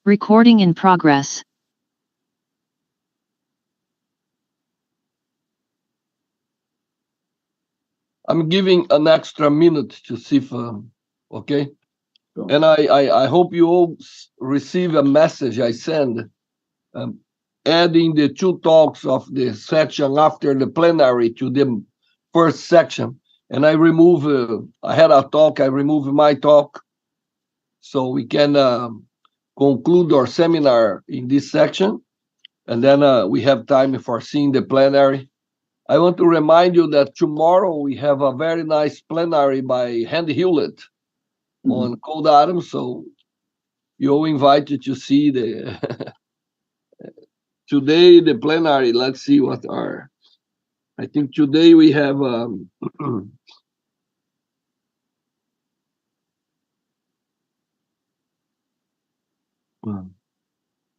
Recording in progress. I'm giving an extra minute to see if, okay? Sure. And I hope you all receive a message I send, adding the 2 talks of the section after the plenary to the first section. And I remove, I had a talk, I remove my talk, so we can conclude our seminar in this section. And then we have time for seeing the plenary. I want to remind you that tomorrow we have a very nice plenary by Andy Hewlett on cold atoms, so you're invited to see the today the plenary. Let's see what are. I think today we have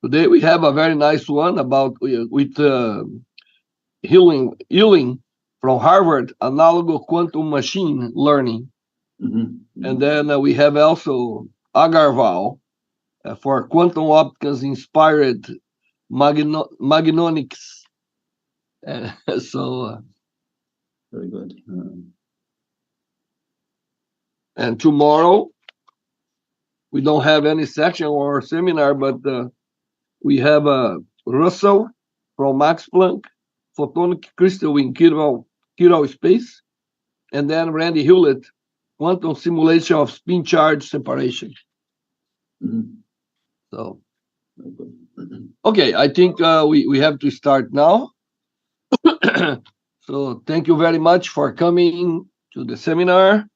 today we have a very nice one about with Ewing from Harvard, analog quantum machine learning. And then we have also Agarwal for quantum optics inspired magnonics. So very good. And tomorrow we don't have any section or seminar, but we have Russell from Max Planck, photonic crystal in chiral space, and then Randy Hewlett, quantum simulation of spin charge separation. So, okay, I think we have to start now. So thank you very much for coming to the seminar,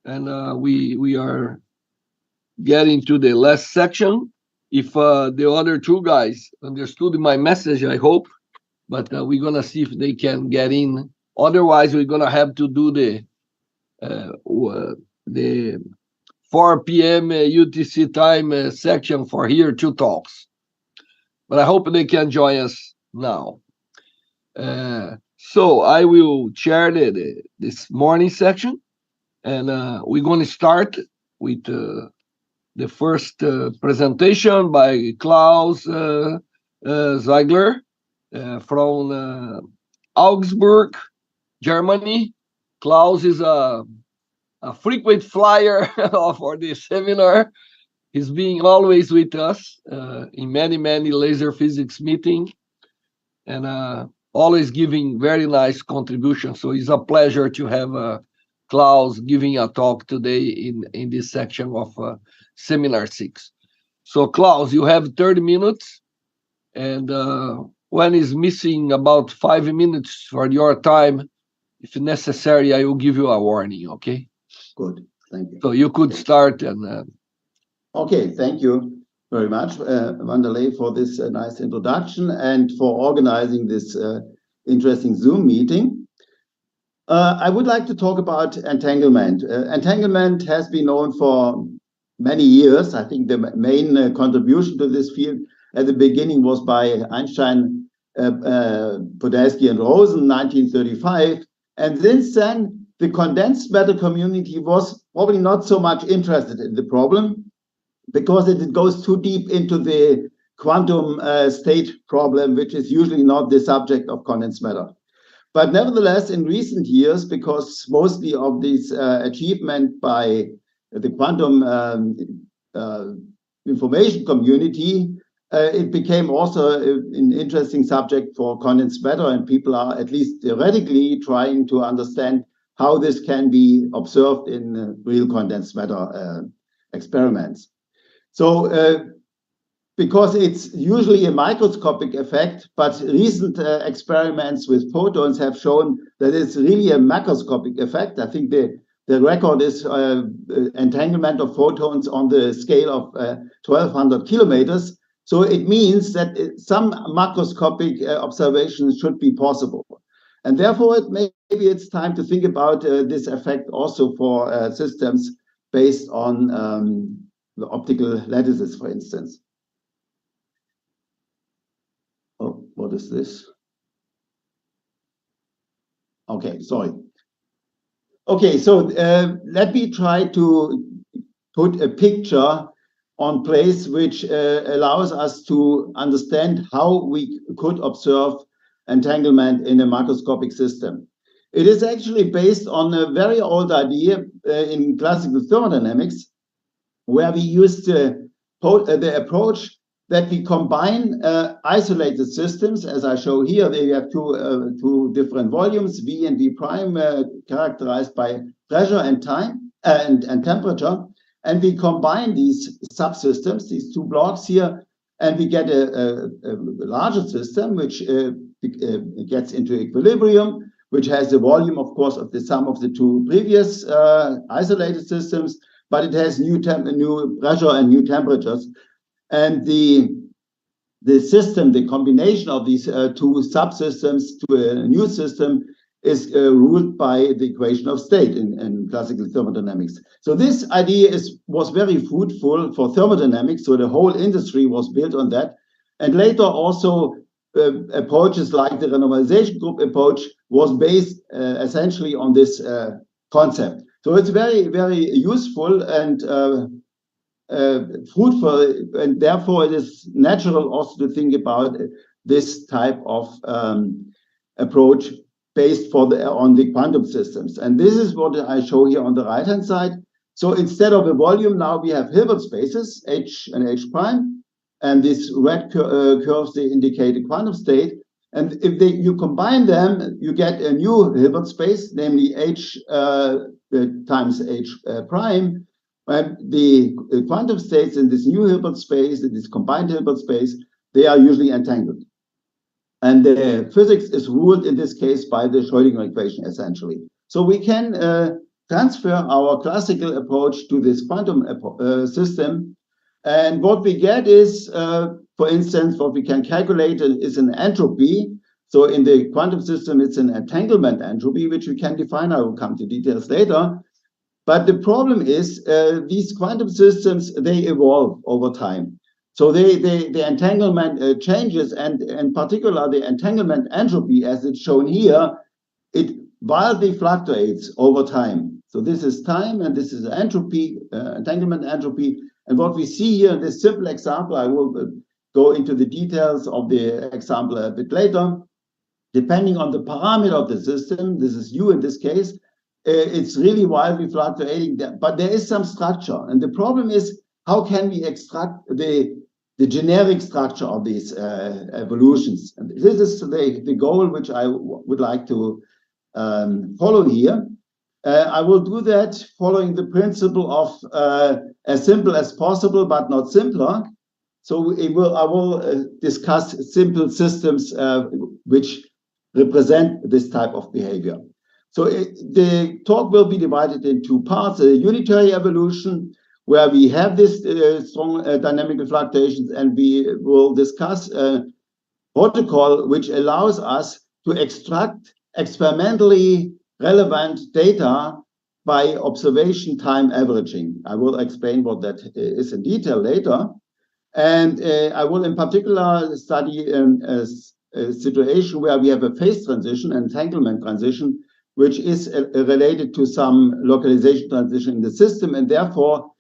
and we are getting to the last section. If the other 2 guys understood my message, I hope, but we're gonna see if they can get in. Otherwise, we're gonna have to do the 4 p.m. UTC time section for here 2 talks. But I hope they can join us now. So I will chair this morning section, and we're going to start with the first presentation by Klaus Ziegler from Augsburg, Germany. Klaus is a frequent flyer for this seminar. He's being always with us in many laser physics meetings, and always giving very nice contributions. So it's a pleasure to have Klaus giving a talk today in this section of Seminar 6. So Klaus, you have 30 minutes, and when is missing about 5 minutes for your time, if necessary, I will give you a warning, okay? Good, thank you. So you could start and... Okay, thank you very much, Wanderlei, for this nice introduction and for organizing this interesting Zoom meeting. I would like to talk about entanglement. Entanglement has been known for many years. I think the main contribution to this field at the beginning was by Einstein, Podolsky, and Rosen in 1935. And since then, the condensed matter community was probably not so much interested in the problem, because it goes too deep into the quantum state problem, which is usually not the subject of condensed matter. But nevertheless, in recent years, because mostly of this achievement by the quantum information community, it became also an interesting subject for condensed matter, and people are at least theoretically trying to understand how this can be observed in real condensed matter experiments. So because it's usually a microscopic effect, but recent experiments with photons have shown that it's really a macroscopic effect. I think the record is entanglement of photons on the scale of 1,200 kilometers. So it means that some macroscopic observations should be possible. And therefore, maybe it's time to think about this effect also for systems based on the optical lattices, for instance. Oh, what is this? Okay, sorry. Okay, so let me try to put a picture on place, which allows us to understand how we could observe entanglement in a macroscopic system. It is actually based on a very old idea in classical thermodynamics, where we used the approach that we combine isolated systems, as I show here. They have two different volumes, V and V prime, characterized by pressure and time and temperature. And we combine these subsystems, these two blocks here, and we get a larger system, which gets into equilibrium, which has the volume, of course, of the sum of the two previous isolated systems, but it has new pressure and new temperatures. And the system, the combination of these two subsystems to a new system is ruled by the equation of state in classical thermodynamics. So this idea was very fruitful for thermodynamics. So the whole industry was built on that. And later also approaches like the renormalization group approach was based essentially on this concept. So it's very, very useful and fruitful, and therefore it is natural also to think about this type of approach based on the quantum systems. And this is what I show here on the right-hand side. So instead of a volume, now we have Hilbert spaces, H and H prime, and these red curves, they indicate a quantum state. And if you combine them, you get a new Hilbert space, namely H times H prime. And the quantum states in this new Hilbert space, in this combined Hilbert space, they are usually entangled. And the physics is ruled in this case by the Schrödinger equation, essentially. So we can transfer our classical approach to this quantum system. And what we get is, for instance, what we can calculate is an entropy. So in the quantum system, it's an entanglement entropy, which we can define. I will come to details later. But the problem is these quantum systems, they evolve over time. So the entanglement changes, and in particular, the entanglement entropy, as it's shown here, it wildly fluctuates over time. So this is time, and this is entropy, entanglement entropy. And what we see here in this simple example, I will go into the details of the example a bit later. Depending on the parameter of the system, this is U in this case, it's really wildly fluctuating, but there is some structure. And the problem is, how can we extract the generic structure of these evolutions? And this is the goal which I would like to follow here. I will do that following the principle of as simple as possible, but not simpler. So I will discuss simple systems which represent this type of behavior. So the talk will be divided in two parts: a unitary evolution, where we have this strong dynamical fluctuations, and we will discuss a protocol which allows us to extract experimentally relevant data by observation time averaging. I will explain what that is in detail later. And I will in particular study a situation where we have a phase transition, entanglement transition, which is related to some localization transition in the system. And therefore,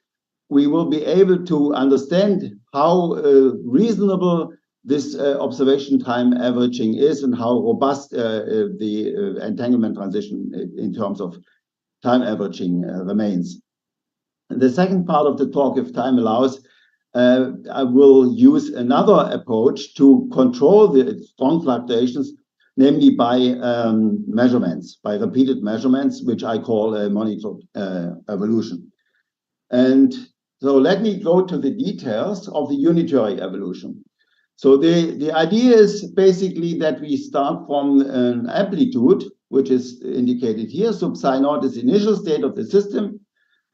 we will be able to understand how reasonable this observation time averaging is and how robust the entanglement transition in terms of time averaging remains. The second part of the talk, if time allows, I will use another approach to control the strong fluctuations, namely by measurements, by repeated measurements, which I call a monitored evolution. And so let me go to the details of the unitary evolution. So the idea is basically that we start from an amplitude, which is indicated here. So psi naught is the initial state of the system.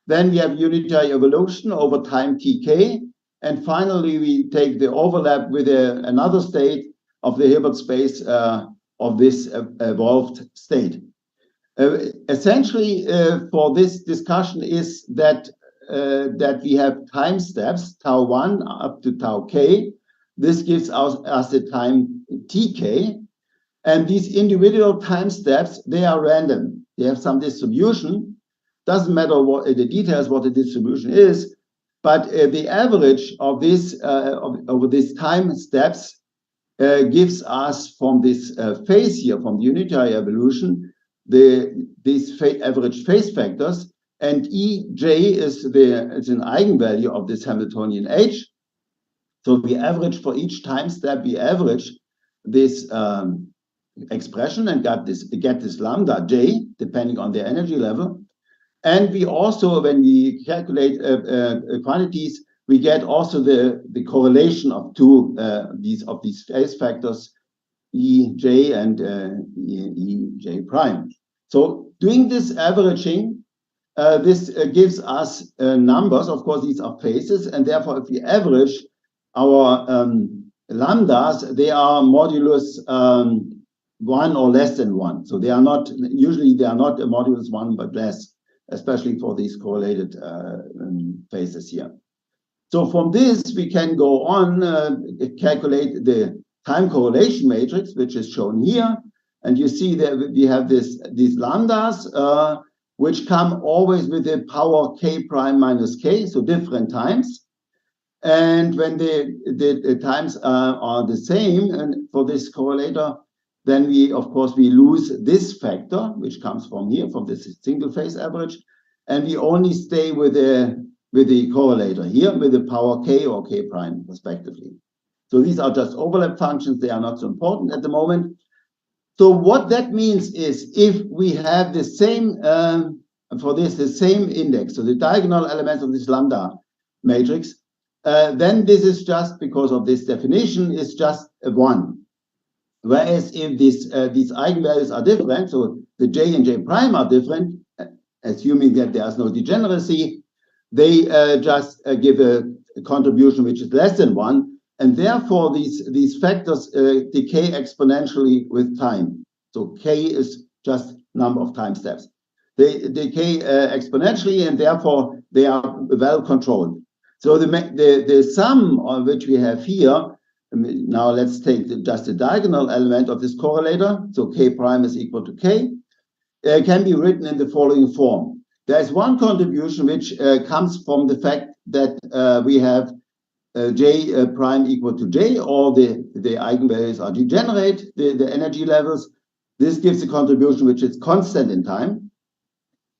Then we have unitary evolution over time tk. And finally, we take the overlap with another state of the Hilbert space of this evolved state. Essentially, for this discussion is that we have time steps, tau 1 up to tau k. This gives us the time tk. And these individual time steps, they are random. They have some distribution. Doesn't matter what the details, what the distribution is. But the average of this over these time steps gives us from this phase here, from the unitary evolution, these average phase factors, and Ej is an eigenvalue of this Hamiltonian H. So we average for each time step, we average this expression and get this lambda J, depending on the energy level. And we also, when we calculate quantities, we get also the correlation of these phase factors, Ej and Ej prime. So doing this averaging, this gives us numbers. Of course, these are phases, and therefore, if we average our lambdas, they are modulus 1 or less than 1. So they are not, usually they are not a modulus 1, but less, especially for these correlated phases here. So from this, we can go on, calculate the time correlation matrix, which is shown here. And you see that we have these lambdas, which come always with the power k prime minus k, so different times. And when the times are the same, and for this correlator, then we, of course, we lose this factor, which comes from here, from this single phase average, and we only stay with the correlator here, with the power k or k prime, respectively. So these are just overlap functions. They are not so important at the moment. So what that means is, if we have the same, for this, the same index, so the diagonal elements of this lambda matrix, then this is just, because of this definition, is just a 1. Whereas if these eigenvalues are different, so the J and J prime are different, assuming that there is no degeneracy, they just give a contribution which is less than 1, and therefore these factors decay exponentially with time. So k is just number of time steps. They decay exponentially, and therefore they are well controlled. So the sum on which we have here, now let's take just the diagonal element of this correlator, so k prime is equal to k, can be written in the following form. There's one contribution which comes from the fact that we have J prime equal to J, or the eigenvalues are degenerate, the energy levels. This gives a contribution which is constant in time,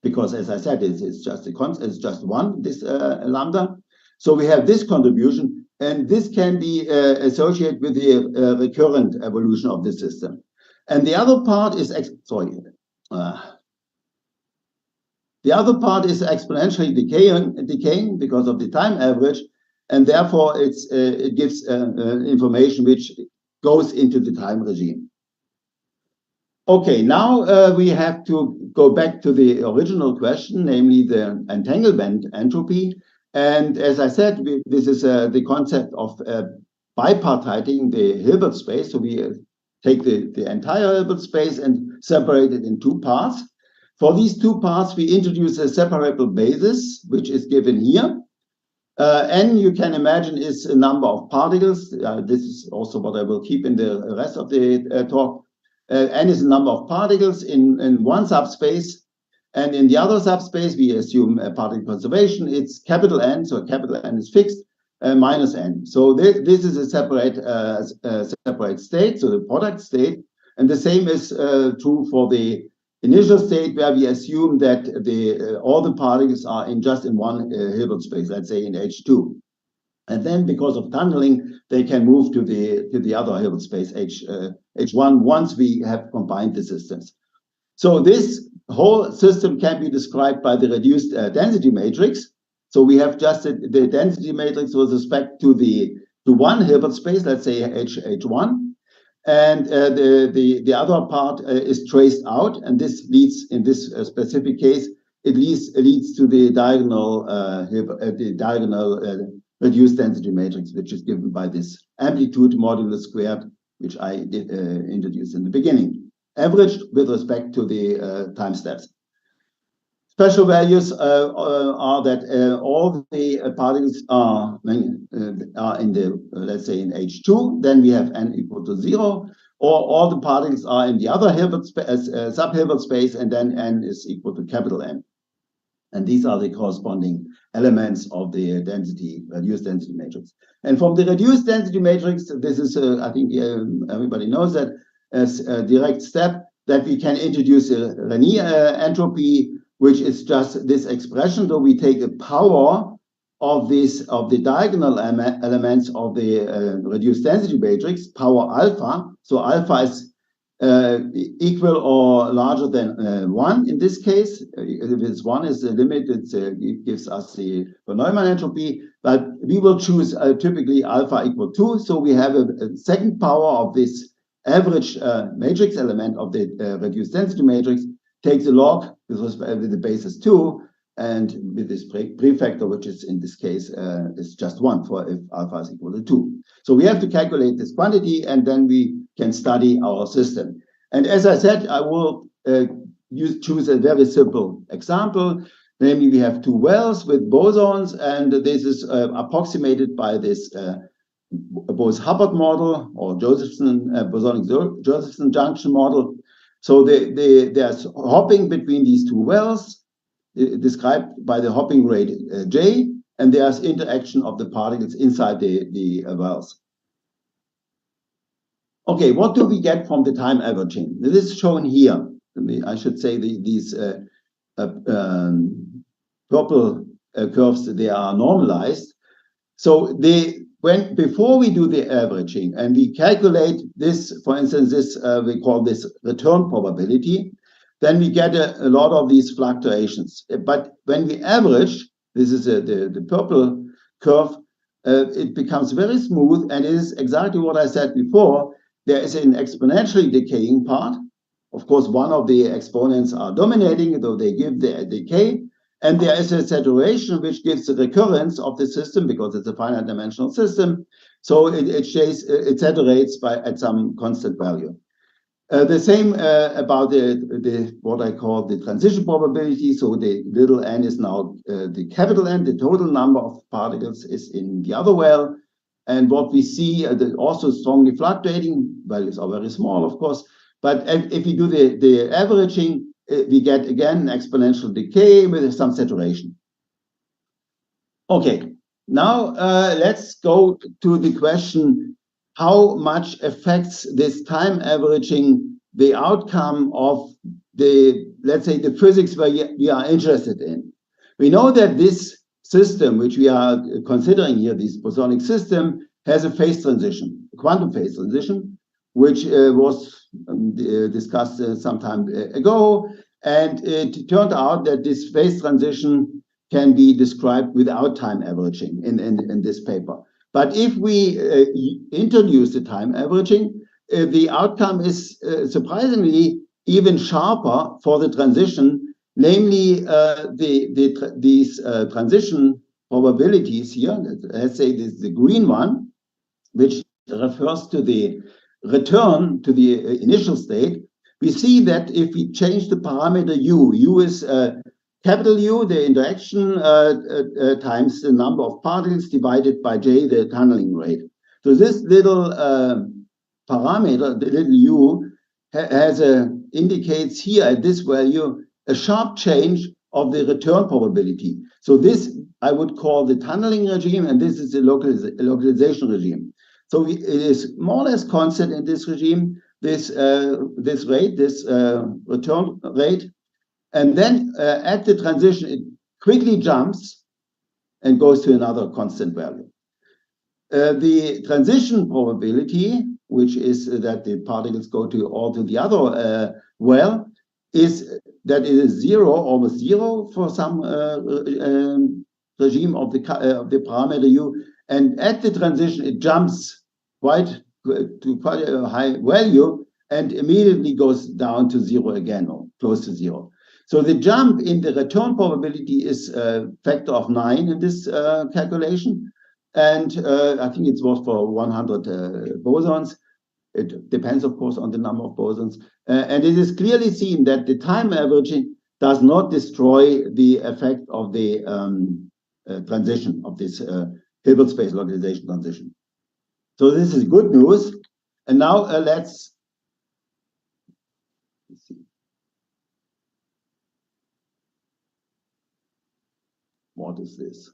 because, as I said, it's just it's just 1, this lambda. So we have this contribution, and this can be associated with the recurrent evolution of the system. And the other part is the other part is exponentially decaying because of the time average, and therefore it gives information which goes into the time regime. Okay, now we have to go back to the original question, namely the entanglement entropy. And as I said, this is the concept of bipartiting the Hilbert space. So we take the entire Hilbert space and separate it in 2 parts. For these 2 parts, we introduce a separable basis, which is given here. N, you can imagine, is a number of particles. This is also what I will keep in the rest of the talk. N is a number of particles in one subspace. And in the other subspace, we assume a particle conservation. It's capital N, so capital N is fixed, minus N. So this is a separate state, so the product state. And the same is true for the initial state, where we assume that all the particles are just in one Hilbert space, let's say in H2. And then, because of tunneling, they can move to the other Hilbert space, H1, once we have combined the systems. So this whole system can be described by the reduced density matrix. So we have just the density matrix with respect to one Hilbert space, let's say H1. And the other part is traced out, and this leads, in this specific case, it leads to the diagonal reduced density matrix, which is given by this amplitude modulus squared, which I introduced in the beginning, averaged with respect to the time steps. Special values are that all the particles are in the, let's say, in H2, then we have n equal to 0, or all the particles are in the other Hilbert sub-Hilbert space, and then n is equal to capital N. And these are the corresponding elements of the density, reduced density matrix. And from the reduced density matrix, this is, I think everybody knows that as a direct step, that we can introduce a Rényi entropy, which is just this expression. So we take a power of the diagonal elements of the reduced density matrix, power alpha. So alpha is equal or larger than 1 in this case. If it's 1 is the limit, it gives us the von Neumann entropy, but we will choose typically alpha equal 2. So we have a second power of this average matrix element of the reduced density matrix, takes a log with the basis 2, and with this prefactor, which is in this case is just 1 for if alpha is equal to 2. So we have to calculate this quantity, and then we can study our system. And as I said, I will choose a very simple example. Namely, we have two wells with bosons, and this is approximated by this Bose-Hubbard model or Josephson bosonic Josephson junction model. So there's hopping between these two wells, described by the hopping rate J, and there's interaction of the particles inside the wells. Okay, what do we get from the time averaging? This is shown here. I should say these purple curves, they are normalized. So before we do the averaging and we calculate this, for instance, this we call this return probability, then we get a lot of these fluctuations. But when we average, this is the purple curve, it becomes very smooth, and it is exactly what I said before. There is an exponentially decaying part. Of course, one of the exponents are dominating, though they give the decay. And there is a saturation which gives the recurrence of the system because it's a finite dimensional system. So it saturates at some constant value. The same about what I call the transition probability. So the little n is now the capital N. The total number of particles is in the other well. And what we see, also strongly fluctuating values are very small, of course. But if we do the averaging, we get again exponential decay with some saturation. Okay, now let's go to the question: how much affects this time averaging the outcome of let's say, the physics where we are interested in? We know that this system, which we are considering here, this bosonic system, has a phase transition, a quantum phase transition, which was discussed some time ago. And it turned out that this phase transition can be described without time averaging in this paper. But if we introduce the time averaging, the outcome is surprisingly even sharper for the transition, namely these transition probabilities here. Let's say this is the green one, which refers to the return to the initial state. We see that if we change the parameter u is capital U, the interaction times the number of particles divided by J, the tunneling rate. So this little parameter, the little u, indicates here at this value a sharp change of the return probability. So this I would call the tunneling regime, and this is the localization regime. So it is more or less constant in this regime, this rate, this return rate. And then at the transition, it quickly jumps and goes to another constant value. The transition probability, which is that the particles go to the other well, is that it is zero, almost zero for some regime of the parameter u. And at the transition, it jumps to quite a high value and immediately goes down to zero again, or close to zero. So the jump in the return probability is a factor of 9 in this calculation. And I think it was for 100 bosons. It depends, of course, on the number of bosons. And it is clearly seen that the time averaging does not destroy the effect of the transition, of this Hilbert space localization transition. So this is good news. And now let's see. What is this?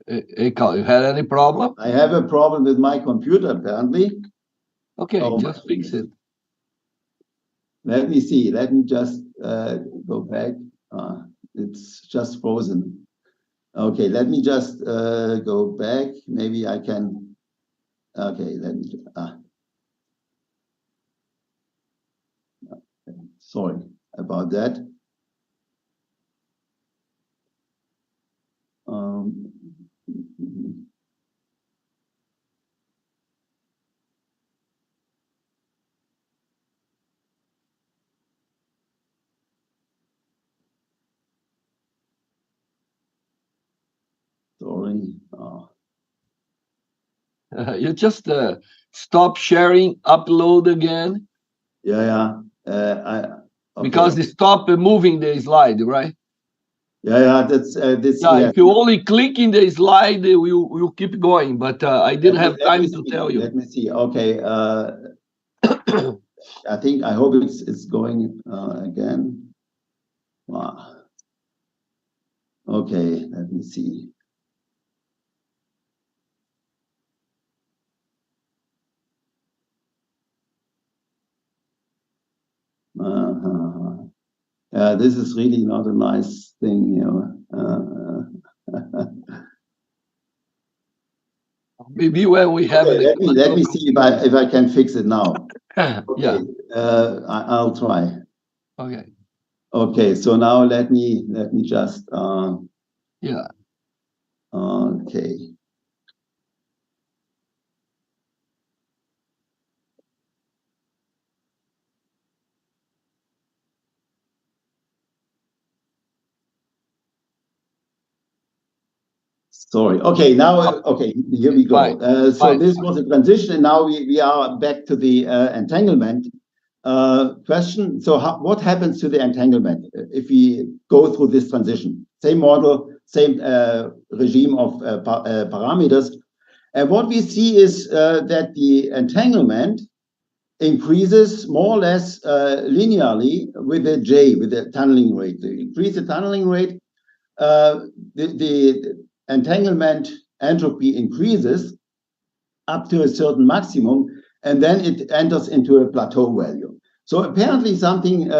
Hey, Carl, you had any problem? I have a problem with my computer, apparently. Okay, Oh, just fix it. Let me see. Let me just go back. It's just frozen. Okay, let me just go back. Maybe I can. Okay, let me. Sorry about that. Sorry. You just stop sharing, upload again. Yeah. Okay. Because it stopped moving the slide, right? Yeah. That's this. Yeah, Yeah. if you only click in the slide, we'll keep going. But I didn't have time to tell you. Let me see. Okay. I hope it's going again. Wow. Okay, let me see. This is really not a nice thing here. Maybe when we have okay, let me see if I can fix it now. Okay, yeah. I'll try. Okay. Okay, so now let me just yeah. Okay. Sorry. Okay, now, okay, here we go. So this was a transition, and now we are back to the entanglement question. So what happens to the entanglement if we go through this transition? Same model, same regime of parameters. And what we see is that the entanglement increases more or less linearly with the J, with the tunneling rate. So you increase the tunneling rate, the entanglement entropy increases up to a certain maximum, and then it enters into a plateau value. So apparently something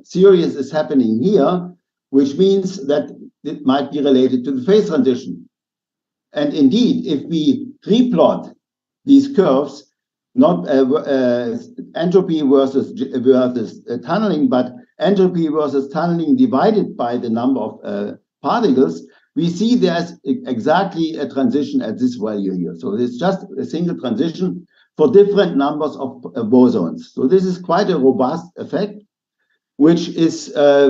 serious is happening here, which means that it might be related to the phase transition. And indeed, if we replot these curves, not entropy versus tunneling, but entropy versus tunneling divided by the number of particles, we see there's exactly a transition at this value here. So it's just a single transition for different numbers of bosons. So this is quite a robust effect, which is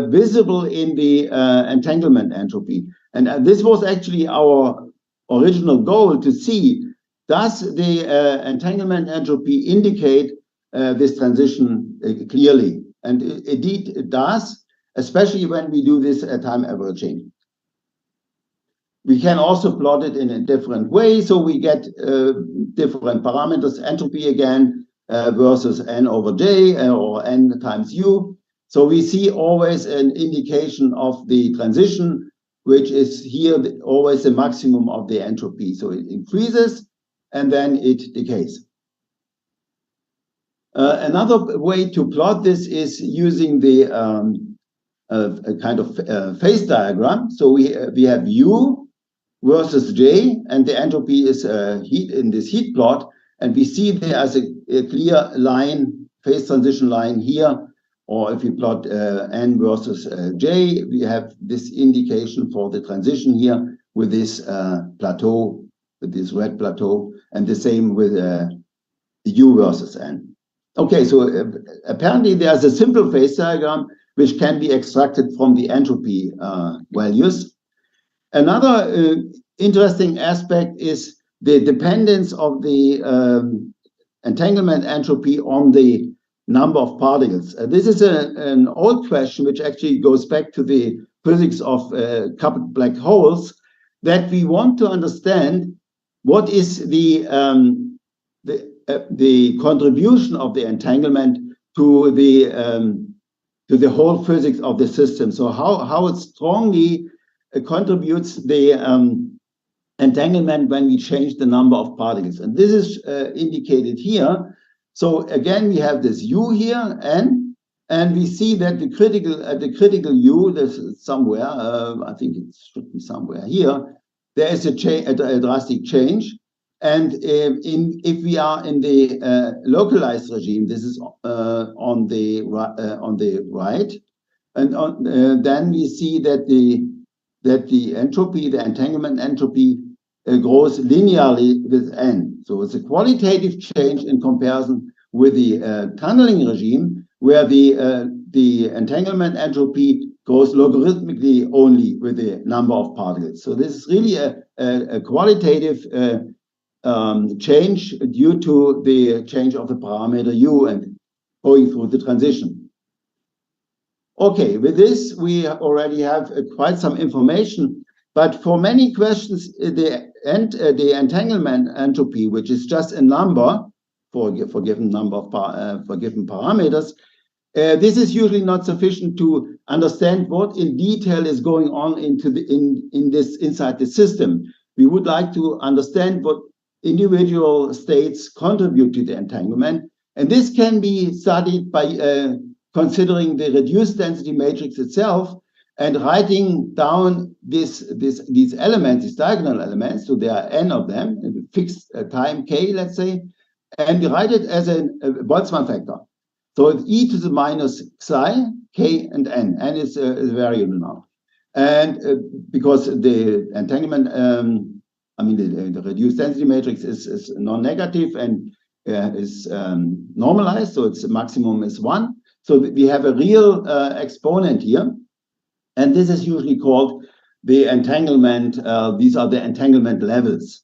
visible in the entanglement entropy. And this was actually our original goal, to see, does the entanglement entropy indicate this transition clearly? And indeed it does, especially when we do this time averaging. We can also plot it in a different way, so we get different parameters, entropy again, versus n over j or n times u. So we see always an indication of the transition, which is here always the maximum of the entropy. So it increases and then it decays. Another way to plot this is using the a kind of phase diagram. So we have u versus J, and the entropy is heat in this heat plot, and we see there as a clear line, phase transition line here, or if you plot N versus J, we have this indication for the transition here with this plateau, with this red plateau, and the same with U versus N. Okay, so apparently there's a simple phase diagram which can be extracted from the entropy values. Another interesting aspect is the dependence of the entanglement entropy on the number of particles. This is an old question which actually goes back to the physics of coupled black holes, that we want to understand what is the contribution of the entanglement to the whole physics of the system. So how it strongly contributes the entanglement when we change the number of particles. And this is indicated here. So again, we have this U here, N, and we see that the critical U, this is somewhere, I think it should be somewhere here, there is a drastic change. And if we are in the localized regime, this is on the right, and then we see that the entropy, the entanglement entropy, grows linearly with N. So it's a qualitative change in comparison with the tunneling regime, where the entanglement entropy grows logarithmically only with the number of particles. So this is really a qualitative change due to the change of the parameter U and going through the transition. Okay, with this, we already have quite some information, but for many questions, the entanglement entropy, which is just a number for given number of for given parameters, this is usually not sufficient to understand what in detail is going on inside the system. We would like to understand what individual states contribute to the entanglement, and this can be studied by considering the reduced density matrix itself and writing down these elements, these diagonal elements, so there are n of them, in a fixed time k, let's say, and we write it as a Boltzmann factor. So it's e to the minus psi, k, and n. N is a variable now. And because the entanglement, I mean, the reduced density matrix is non-negative and is normalized, so its maximum is 1. So we have a real exponent here, and this is usually called the entanglement. These are the entanglement levels,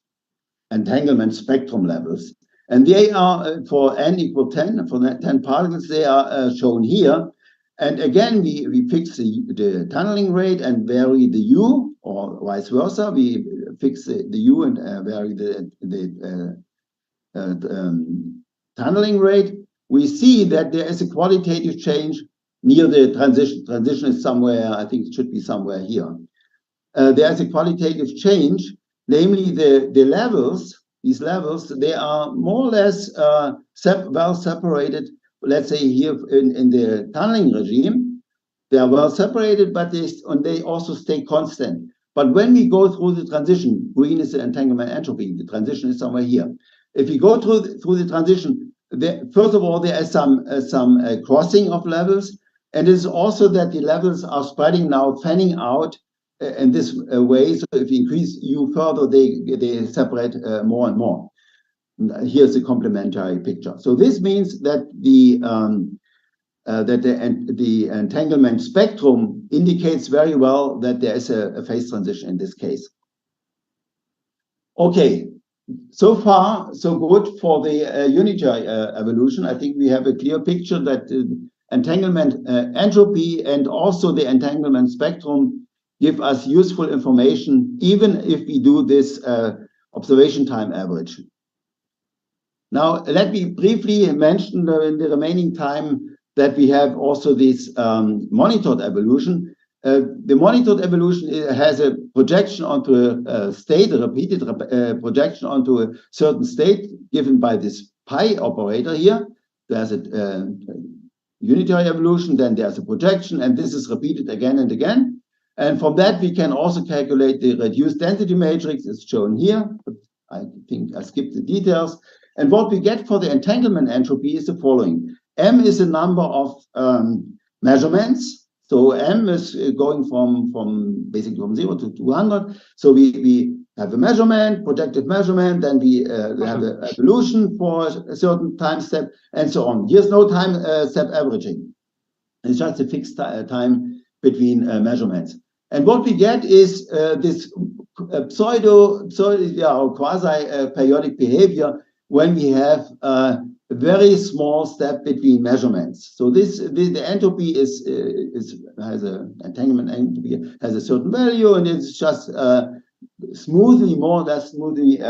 entanglement spectrum levels. And they are, for n equal 10, for 10 particles, they are shown here. And again, we fix the tunneling rate and vary the U, or vice versa. We fix the U and vary the tunneling rate. We see that there is a qualitative change near the transition. Transition is somewhere, I think it should be somewhere here. There is a qualitative change, namely the levels. These levels, they are more or less well separated. Let's say here in the tunneling regime, they are well separated, but they also stay constant. But when we go through the transition, green is the entanglement entropy. The transition is somewhere here. If we go through the transition, first of all, there is some crossing of levels, and it is also that the levels are spreading now, fanning out in this way. So if you increase U further, they separate more and more. Here's a complementary picture. So this means that the entanglement spectrum indicates very well that there is a phase transition in this case. Okay, so far so good for the unitary evolution. I think we have a clear picture that entanglement entropy and also the entanglement spectrum give us useful information, even if we do this observation time average. Now, let me briefly mention in the remaining time that we have also this monitored evolution. The monitored evolution has a projection onto a state, a repeated projection onto a certain state given by this pi operator here. There's a unitary evolution, then there's a projection, and this is repeated again and again. And from that, we can also calculate the reduced density matrix. It's shown here, but I think I skipped the details. And what we get for the entanglement entropy is the following. M is a number of measurements. So M is going from basically from 0 to 200. So we have a measurement, projected measurement, then we have an evolution for a certain time step, and so on. Here's no time step averaging. It's just a fixed time between measurements. And what we get is this pseudo or quasi-periodic behavior when we have a very small step between measurements. So the entropy has a entanglement entropy has a certain value, and it's just smoothly, more or less smoothly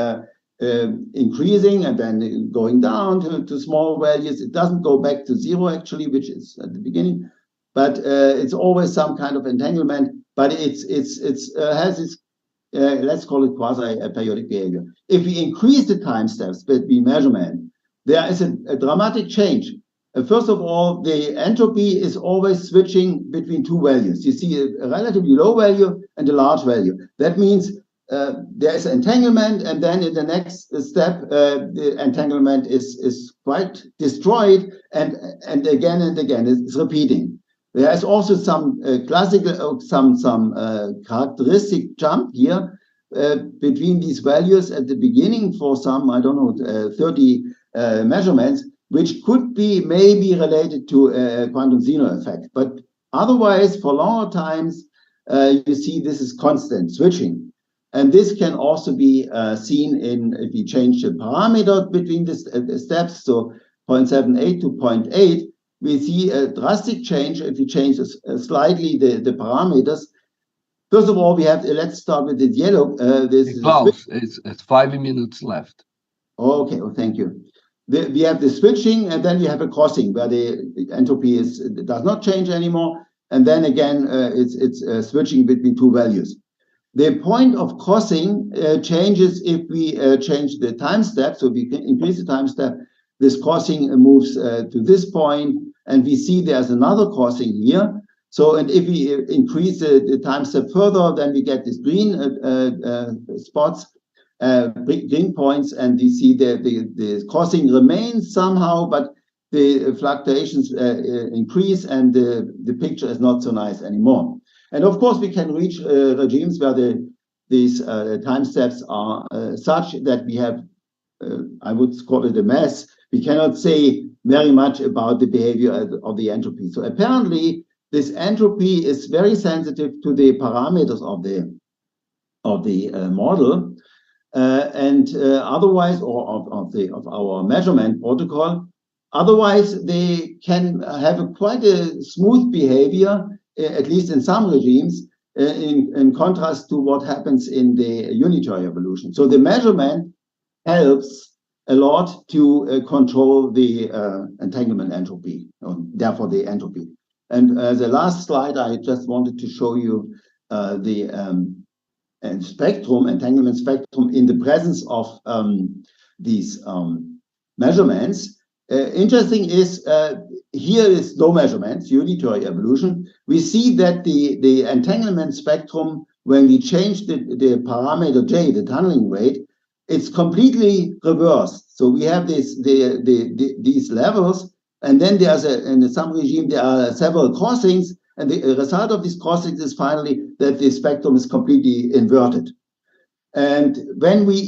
increasing and then going down to small values. It doesn't go back to 0 actually, which is at the beginning, but it's always some kind of entanglement. but it has its let's call it quasi-periodic behavior. If we increase the time steps between measurement, there is a dramatic change. First of all, the entropy is always switching between two values. You see a relatively low value and a large value. That means there is entanglement, and then in the next step, the entanglement is quite destroyed, and again it's repeating. There is also some classical, some characteristic jump here between these values at the beginning for some, I don't know, 30 measurements, which could be maybe related to a quantum Zeno effect. But otherwise, for longer times, you see this is constant switching. And this can also be seen in if we change the parameter between the steps, so 0.78 to 0.8, we see a drastic change if we change slightly the parameters. First of all, we have, let's start with the yellow. Klaus, it's 5 minutes left. Okay, well, thank you. We have the switching, and then we have a crossing where the entropy does not change anymore. And then again, it's switching between two values. The point of crossing changes if we change the time step. So we can increase the time step. This crossing moves to this point, and we see there's another crossing here. So, and if we increase the time step further, then we get these green spots, green points, and we see the crossing remains somehow, but the fluctuations increase, and the picture is not so nice anymore. And of course, we can reach regimes where these time steps are such that we have, I would call it a mess. We cannot say very much about the behavior of the entropy. So apparently, this entropy is very sensitive to the parameters of the model, and otherwise, or of our measurement protocol. Otherwise, they can have quite a smooth behavior, at least in some regimes, in contrast to what happens in the unitary evolution. So the measurement helps a lot to control the entanglement entropy, therefore the entropy. And as a last slide, I just wanted to show you the spectrum, entanglement spectrum, in the presence of these measurements. Interesting is here is no measurements, unitary evolution. We see that the entanglement spectrum, when we change the parameter J, the tunneling rate, it's completely reversed. So we have these levels, and then there's in some regime there are several crossings, and the result of these crossings is finally that the spectrum is completely inverted. And when we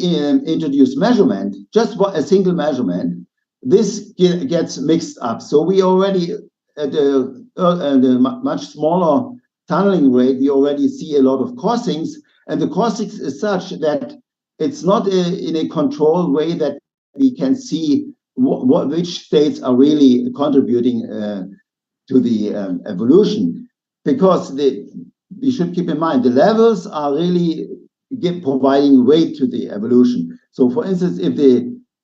introduce measurement, just a single measurement, this gets mixed up. So we already, at a much smaller tunneling rate, we already see a lot of crossings, and the crossings is such that it's not in a controlled way that we can see which states are really contributing to the evolution, because we should keep in mind the levels are really providing weight to the evolution. So, for instance, if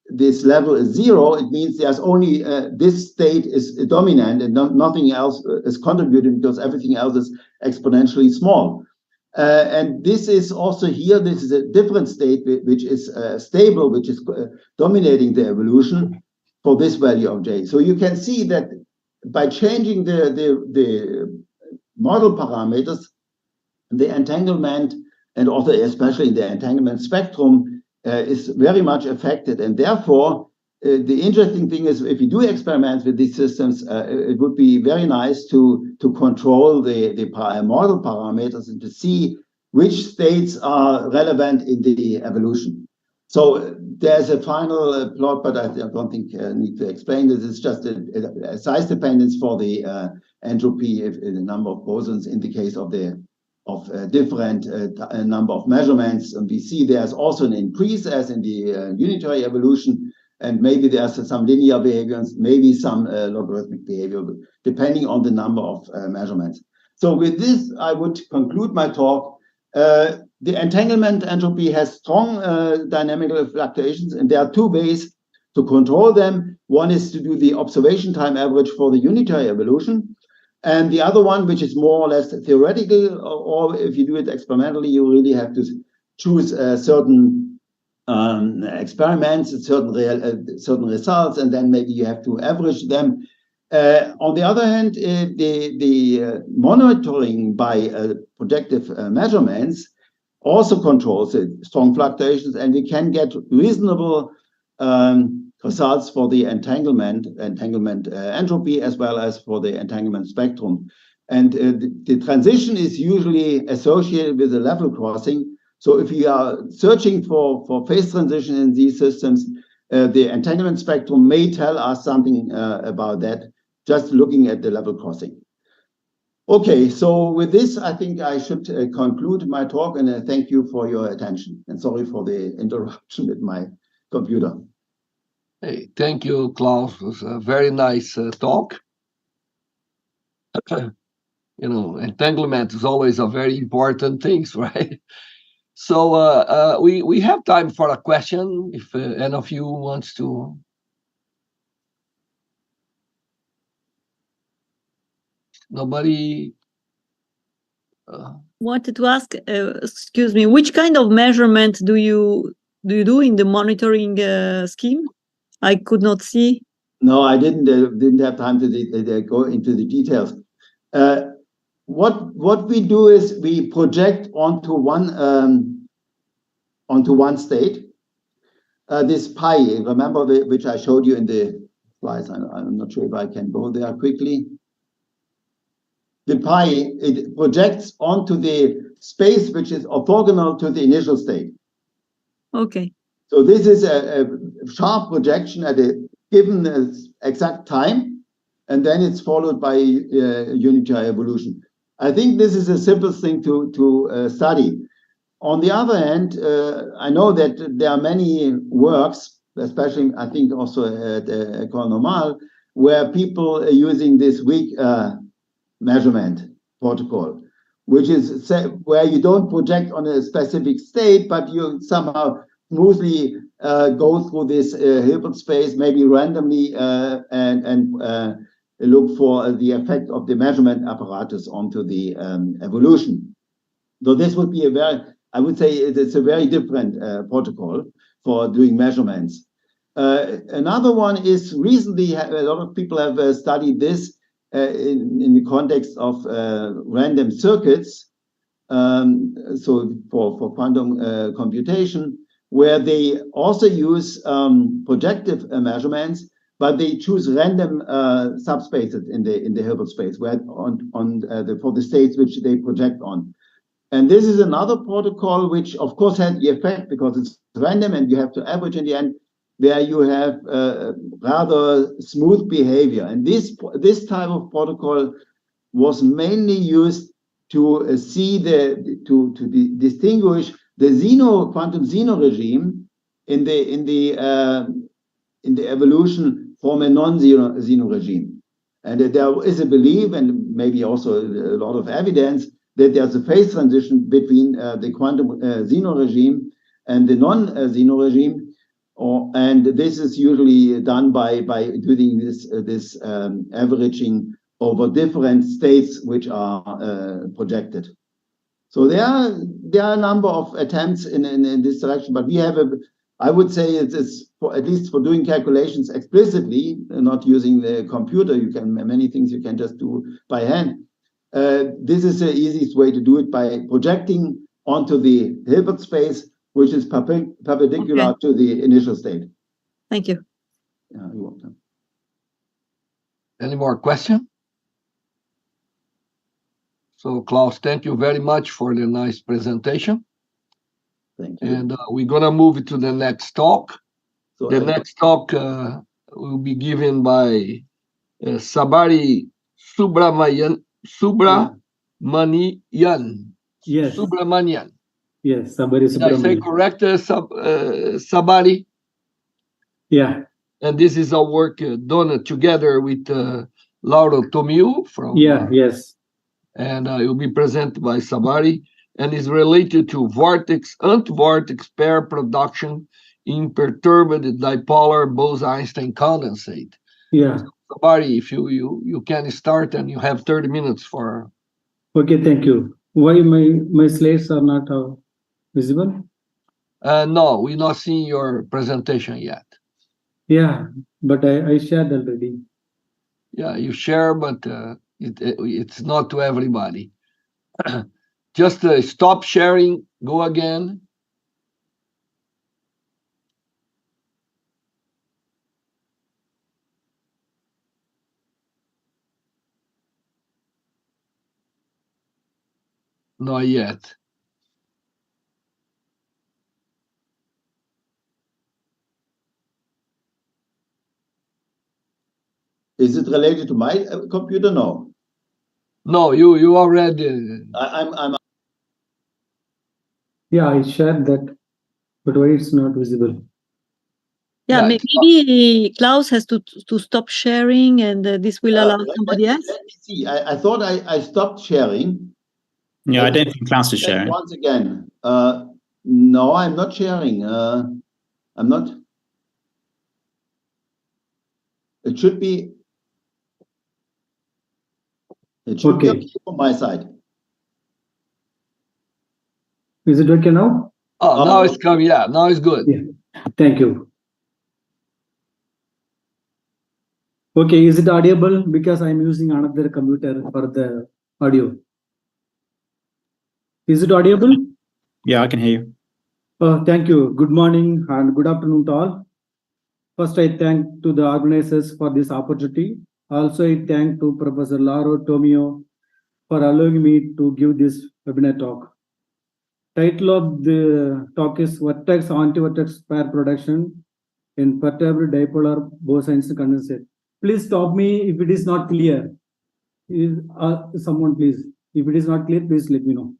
this level is 0, it means there's only this state is dominant and nothing else is contributing, because everything else is exponentially small. And this is also here, this is a different state which is stable, which is dominating the evolution for this value of J. So you can see that by changing the model parameters, the entanglement, and also especially the entanglement spectrum, is very much affected. And therefore, the interesting thing is, if you do experiments with these systems, it would be very nice to control the model parameters and to see which states are relevant in the evolution. So there's a final plot, but I don't think I need to explain this. It's just a size dependence for the entropy in the number of bosons in the case of different number of measurements. And we see there's also an increase as in the unitary evolution. And maybe there's some linear behaviors, maybe some logarithmic behavior, depending on the number of measurements. So with this, I would conclude my talk. The entanglement entropy has strong dynamical fluctuations, and there are two ways to control them. One is to do the observation time average for the unitary evolution. And the other one, which is more or less theoretical, or if you do it experimentally, you really have to choose certain experiments, certain results, and then maybe you have to average them. On the other hand, the monitoring by projective measurements also controls strong fluctuations, and we can get reasonable results for the entanglement entropy, as well as for the entanglement spectrum. And the transition is usually associated with a level crossing. So if you are searching for phase transition in these systems, the entanglement spectrum may tell us something about that, just looking at the level crossing. Okay, so with this, I think I should conclude my talk, and thank you for your attention. And sorry for the interruption with my computer. Hey, thank you, Klaus. It was a very nice talk. Entanglement is always a very important thing, right? So we have time for a question if any of you wants to. Nobody wanted to ask. Excuse me, which kind of measurement do you do in the monitoring scheme? I could not see. No, I didn't have time to go into the details. What we do is we project onto one state. This pi, remember which I showed you in the slides. I'm not sure if I can go there quickly. The pi, it projects onto the space which is orthogonal to the initial state. Okay. So this is a sharp projection at a given exact time, and then it's followed by unitary evolution. I think this is the simplest thing to study. On the other hand, I know that there are many works, especially I think also at École Normale, where people are using this weak measurement protocol, which is where you don't project on a specific state, but you somehow smoothly go through this Hilbert space, maybe randomly, and look for the effect of the measurement apparatus onto the evolution. So this would be I would say it's a very different protocol for doing measurements. Another one is recently a lot of people have studied this in the context of random circuits, so for quantum computation, where they also use projective measurements, but they choose random subspaces in the Hilbert space where for the states which they project on. And this is another protocol which, of course, had the effect because it's random and you have to average in the end, where you have rather smooth behavior. And this type of protocol was mainly used to distinguish the quantum Zeno regime in the evolution from a non-Zeno regime. And there is a belief, and maybe also a lot of evidence, that there's a phase transition between the quantum Zeno regime and the non-Zeno regime. And this is usually done by doing this averaging over different states which are projected. So there are a number of attempts in this direction, but we have I would say it's at least for doing calculations explicitly, not using the computer. Many things you can just do by hand. This is the easiest way to do it, by projecting onto the Hilbert space, which is perpendicular to the initial state. Thank you. Yeah, you're welcome. Any more questions? So, Klaus, thank you very much for the nice presentation. Thank you. And we're going to move to the next talk. So the next talk will be given by Sabari Subramanian. Yes. Subramanian. Yes, Sabari Subramanian. Did I say correct, Sabari? Yeah. And this is a work done together with Lauro Tomiu from. Yes. And it will be presented by Sabari, and is related to anti-vortex pair production in perturbed dipolar Bose-Einstein condensate. Yeah. Sabari, if you can start and you have 30 minutes for. Okay, thank you. Why my slides are not visible? No, we're not seeing your presentation yet. Yeah, but I shared already. Yeah, you share, but it's not to everybody. Just stop sharing, go again. Not yet. Is it related to my computer? No. No, you already. I'm. Yeah, I shared that, but why it's not visible? Yeah, Yeah, maybe Klaus has to stop sharing, and this will allow somebody else. Let me see. I thought I stopped sharing. Yeah, I don't think Klaus is sharing. Once again, no, I'm not sharing. I'm not. It should be. It should be okay from my side. Is it okay now? Oh, now it's coming. Yeah, now it's good. Yeah, thank you. Okay, is it audible? Because I'm using another computer for the audio. Is it audible? Yeah, I can hear you. Thank you. Good morning and good afternoon to all. First, I thank to the organizers for this opportunity. Also, I thank to Professor Laro Tomio for allowing me to give this webinar talk. Title of the talk is Vertex Anti-Vertex Pair Production in Perturbed Dipolar Bosine Condensate. Please stop me if it is not clear. Someone please. If it is not clear, please let me know.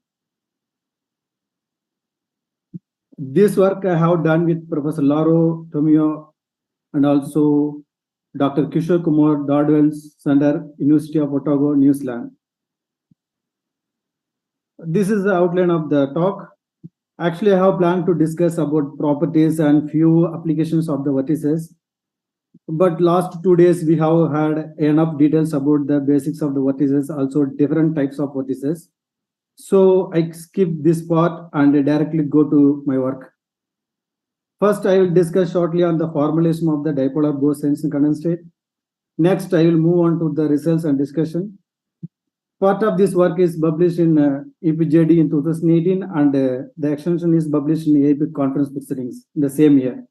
This work I have done with Professor Laro Tomio and also Dr. Kishore Kumar Dardwell's Center, University of Otago, New Zealand. This is the outline of the talk. Actually, I have planned to discuss about properties and few applications of the vertices. But last 2 days, we have had enough details about the basics of the vertices, also different types of vertices. So I skip this part and directly go to my work. First, I will discuss shortly on the formulation of the dipolar Bose-Einstein condensate. Next, I will move on to the results and discussion. Part of this work is published in EPJD in 2018, and the extension is published in APIC conference proceedings in the same year.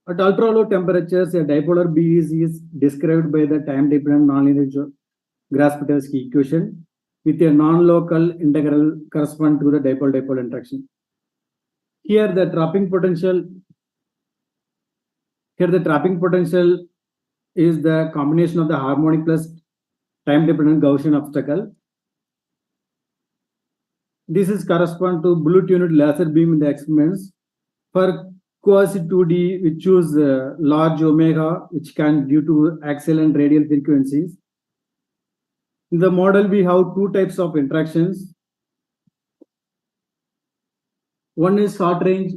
At ultra-low temperatures, a dipolar B is described by the time-dependent nonlinear Grasp-Podolsky equation with a non-local integral corresponding to the dipole-dipole interaction. Here, the trapping potential is the combination of the harmonic plus time-dependent Gaussian obstacle. This is correspond to blue-tuned laser beam in the experiments. For quasi 2D, we choose large omega, which can due to axial and radial frequencies. In the model, we have two types of interactions. One is short-range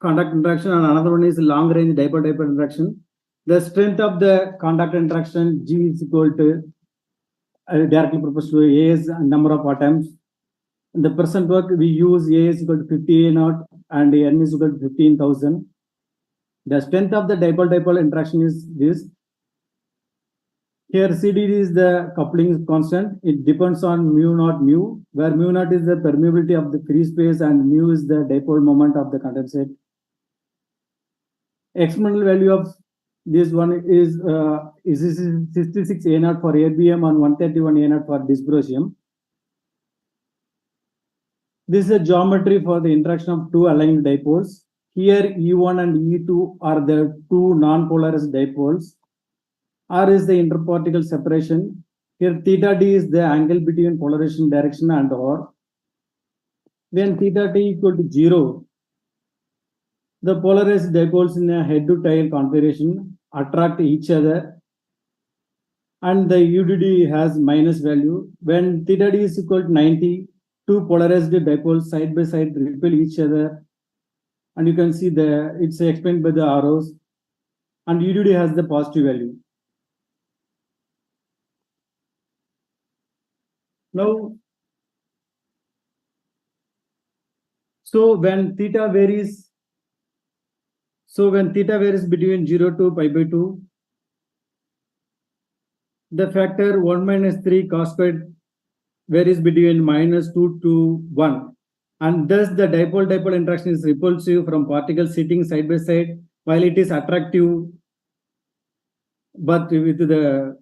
contact interaction, and another one is long-range dipole-dipole interaction. The strength of the contact interaction G is equal to directly proportional to A is number of atoms. In the present work, we use A is equal to 50A0 and N is equal to 15,000. The strength of the dipole-dipole interaction is this. Here, CDD is the coupling constant. It depends on mu naught mu, where mu naught is the permeability of the free space and mu is the dipole moment of the condensate. Experimental value of this one is 66 A0 for erbium and 131 A0 for dysprosium. This is a geometry for the interaction of two aligned dipoles. Here, E1 and E2 are the two non-polarized dipoles. R is the interparticle separation. Here, theta d is the angle between polarization direction and R. When theta t equal to 0, the polarized dipoles in a head-to-tail configuration attract each other, and the UDD has minus value. When theta d is equal to 90, two polarized dipoles side by side repel each other, And you can see it's explained by the arrows. And UDD has the positive value. Now, so when theta varies between 0 to pi by 2, the factor 1 minus 3 cos squared varies between -2 to 1. And thus the dipole-dipole interaction is repulsive from particles sitting side by side, while it is attractive, but with the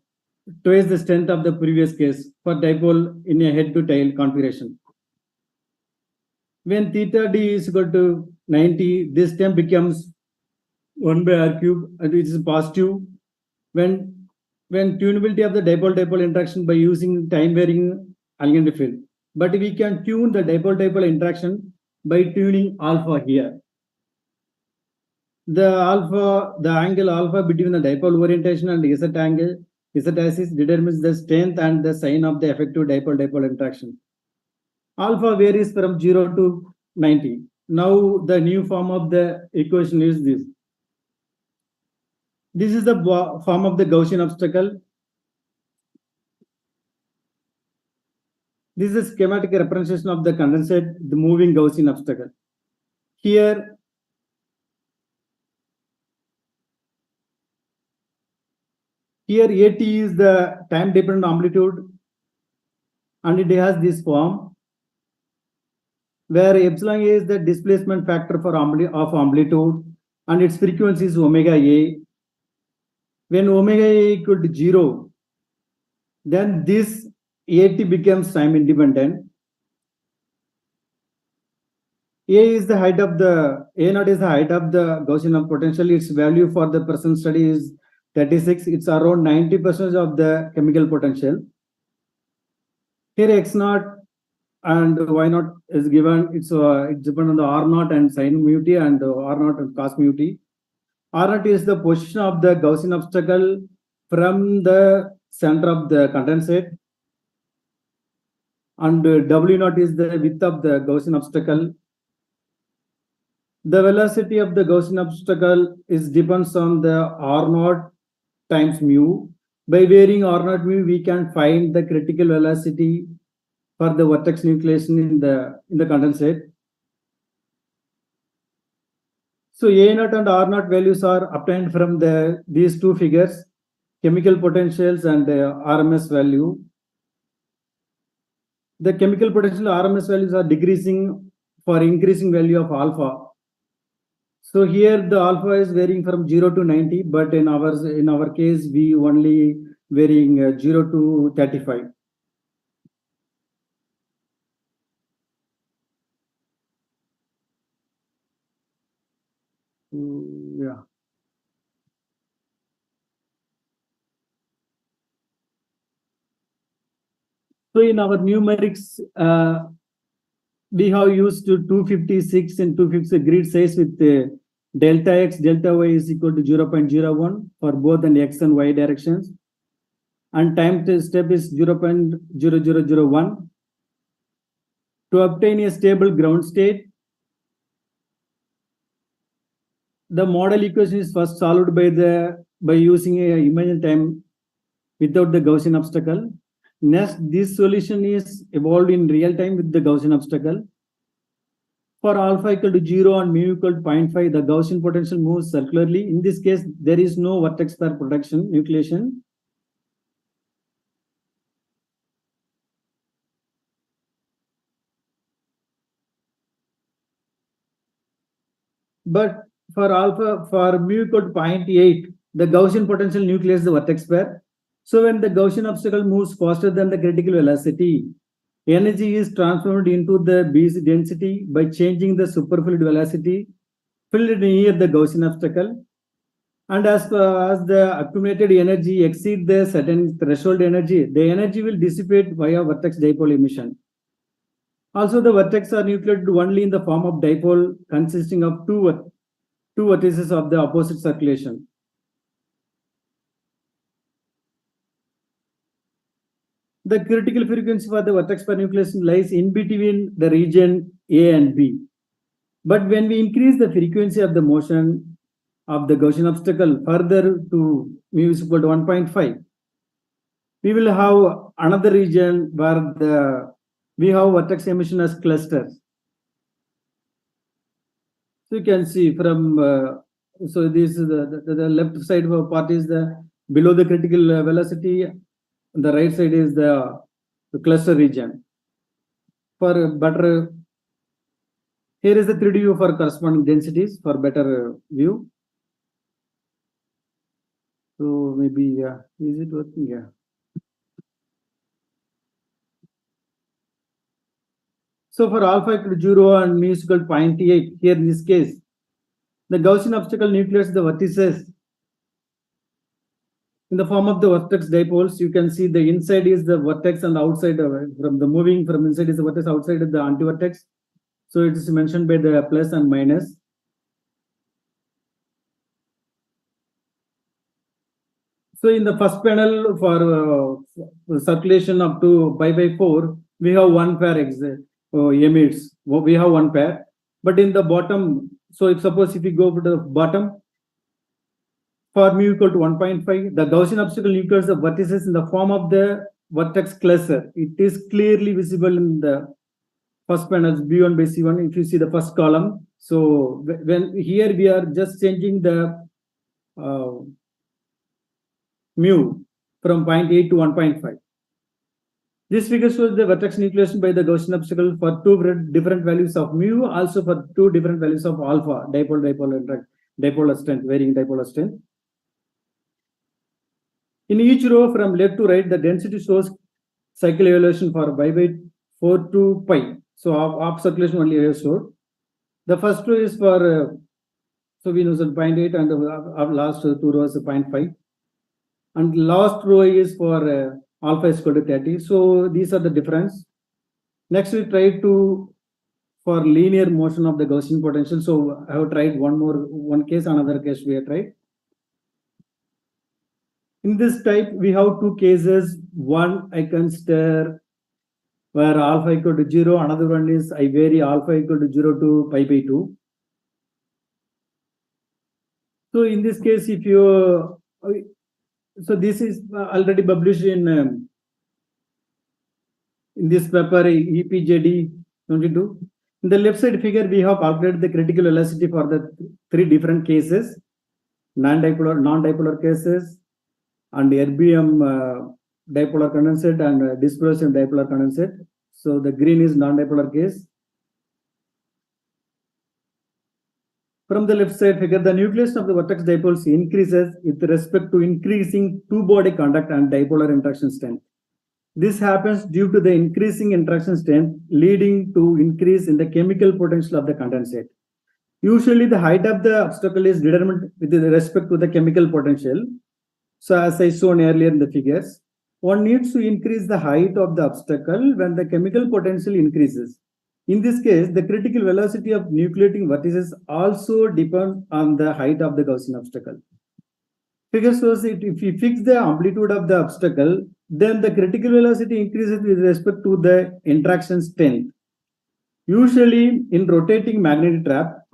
twice the strength of the previous case for dipole in a head-to-tail configuration. When theta d is equal to 90, this term becomes 1 by r cube, and it is positive when tunability of the dipole-dipole interaction by using time-varying Alexander field. But we can tune the dipole-dipole interaction by tuning alpha here. The angle alpha between the dipole orientation and z axis determines the strength and the sign of the effective dipole-dipole interaction. Alpha varies from 0 to 90. Now the new form of the equation is this. This is the form of the Gaussian obstacle. This is a schematic representation of the condensate, the moving Gaussian obstacle. Here, AT is the time-dependent amplitude, and it has this form, where epsilon A is the displacement factor for amplitude, and its frequency is omega A. When omega A equal to 0, then this AT becomes time independent. A0 is the height of the Gaussian potential. Its value for the present study is 36. It's around 90% of the chemical potential. Here X0 and Y0 is given. It's dependent on the R0 and sin mu t and R0 and cos mu t. R0 is the position of the Gaussian obstacle from the center of the condensate, and W0 is the width of the Gaussian obstacle. The velocity of the Gaussian obstacle depends on the R0 times mu. By varying R0 mu, we can find the critical velocity for the vortex nucleation in the condensate. So A0 and R0 values are obtained from these two figures, chemical potentials and RMS value. The chemical potential RMS values are decreasing for increasing value of alpha. So here the alpha is varying from 0 to 90, but in our case we only varying 0 to 35. Yeah. So in our numerics, we have used 256 and 256 grid size with delta x, delta y is equal to 0.01 for both the x and y directions. And time step is 0.0001. To obtain a stable ground state, the model equation is first solved by using a imaginary time without the Gaussian obstacle. Next, this solution is evolved in real time with the Gaussian obstacle. For alpha equal to 0 and mu equal to 0.5, the Gaussian potential moves circularly. In this case, there is no vortex pair production, nucleation. But for mu equal to 0.8, the Gaussian potential nucleates the vortex pair. So when the Gaussian obstacle moves faster than the critical velocity, energy is transformed into the B's density by changing the superfluid velocity filled near the Gaussian obstacle. And as the accumulated energy exceeds the certain threshold energy, the energy will dissipate via vortex dipole emission. Also, the vortex are nucleated only in the form of dipole consisting of two vertices of the opposite circulation. The critical frequency for the vortex pair nucleation lies in between the region A and B. But when we increase the frequency of the motion of the Gaussian obstacle further to mu is equal to 1.5, we will have another region where we have vertex emission as clusters. So you can see from so this is the left side of a part is the below the critical velocity. The right side is the cluster region. For better, here is the 3D view for corresponding densities for better view. So maybe, yeah, is it working? Yeah. So for alpha equal to 0 and mu is equal to 0.8, here in this case, the Gaussian obstacle nucleates the vertices in the form of the vertex dipoles. You can see the inside is the vertex and outside from the moving from inside is the vertex, outside is the anti-vertex. So it is mentioned by the plus and minus. So in the first panel for circulation up to pi/4, we have one pair emits. We have one pair, but in the bottom, so if suppose if we go to the bottom, for mu equal to 1.5, the Gaussian obstacle nucleates the vertices in the form of the vertex cluster. It is clearly visible in the first panel B1 by C1. If you see the first column, so when here we are just changing the mu from 0.8 to 1.5. This figure shows the vertex nucleation by the Gaussian obstacle for two different values of mu, also for two different values of alpha, dipolar strength, varying dipolar strength. In each row from left to right, the density shows cycle evaluation for pi/4 to pi. So off circulation only I have showed. The first row is for, so we know that 0.8 and the last two rows are 0.5. And last row is for alpha is equal to 30. So these are the difference. Next we try to for linear motion of the Gaussian potential. So I have tried one case, another case we have tried. In this type, we have two cases. One I consider where alpha equal to 0. Another one is I vary alpha equal to 0 to pi/2. So in this case, if you so this is already published in this paper EPJD22. In the left side figure, we have calculated the critical velocity for the three different cases: non-dipolar cases, and erbium dipolar condensate and dysprosium dipolar condensate. So the green is non-dipolar case. From the left side figure, the nucleation of the vertex dipoles increases with respect to increasing two-body contact and dipolar interaction strength. This happens due to the increasing interaction strength leading to increase in the chemical potential of the condensate. Usually the height of the obstacle is determined with respect to the chemical potential. So as I shown earlier in the figures, one needs to increase the height of the obstacle when the chemical potential increases. In this case, the critical velocity of nucleating vertices also depends on the height of the Gaussian obstacle. Figure shows it if we fix the amplitude of the obstacle, then the critical velocity increases with respect to the interaction strength. Usually in rotating magnetic trap,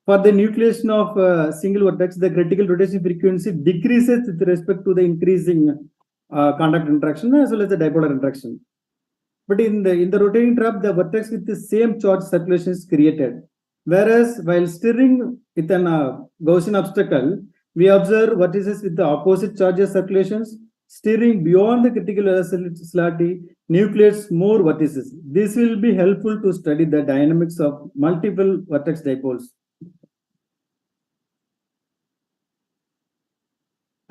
for the nucleation of a single vertex, the critical rotation frequency decreases with respect to the increasing contact interaction as well as the dipolar interaction. But in the rotating trap, the vertex with the same charge circulation is created. Whereas while steering with an Gaussian obstacle, we observe vertices with the opposite charges circulations. Steering beyond the critical velocity nucleates more vertices. This will be helpful to study the dynamics of multiple vertex dipoles.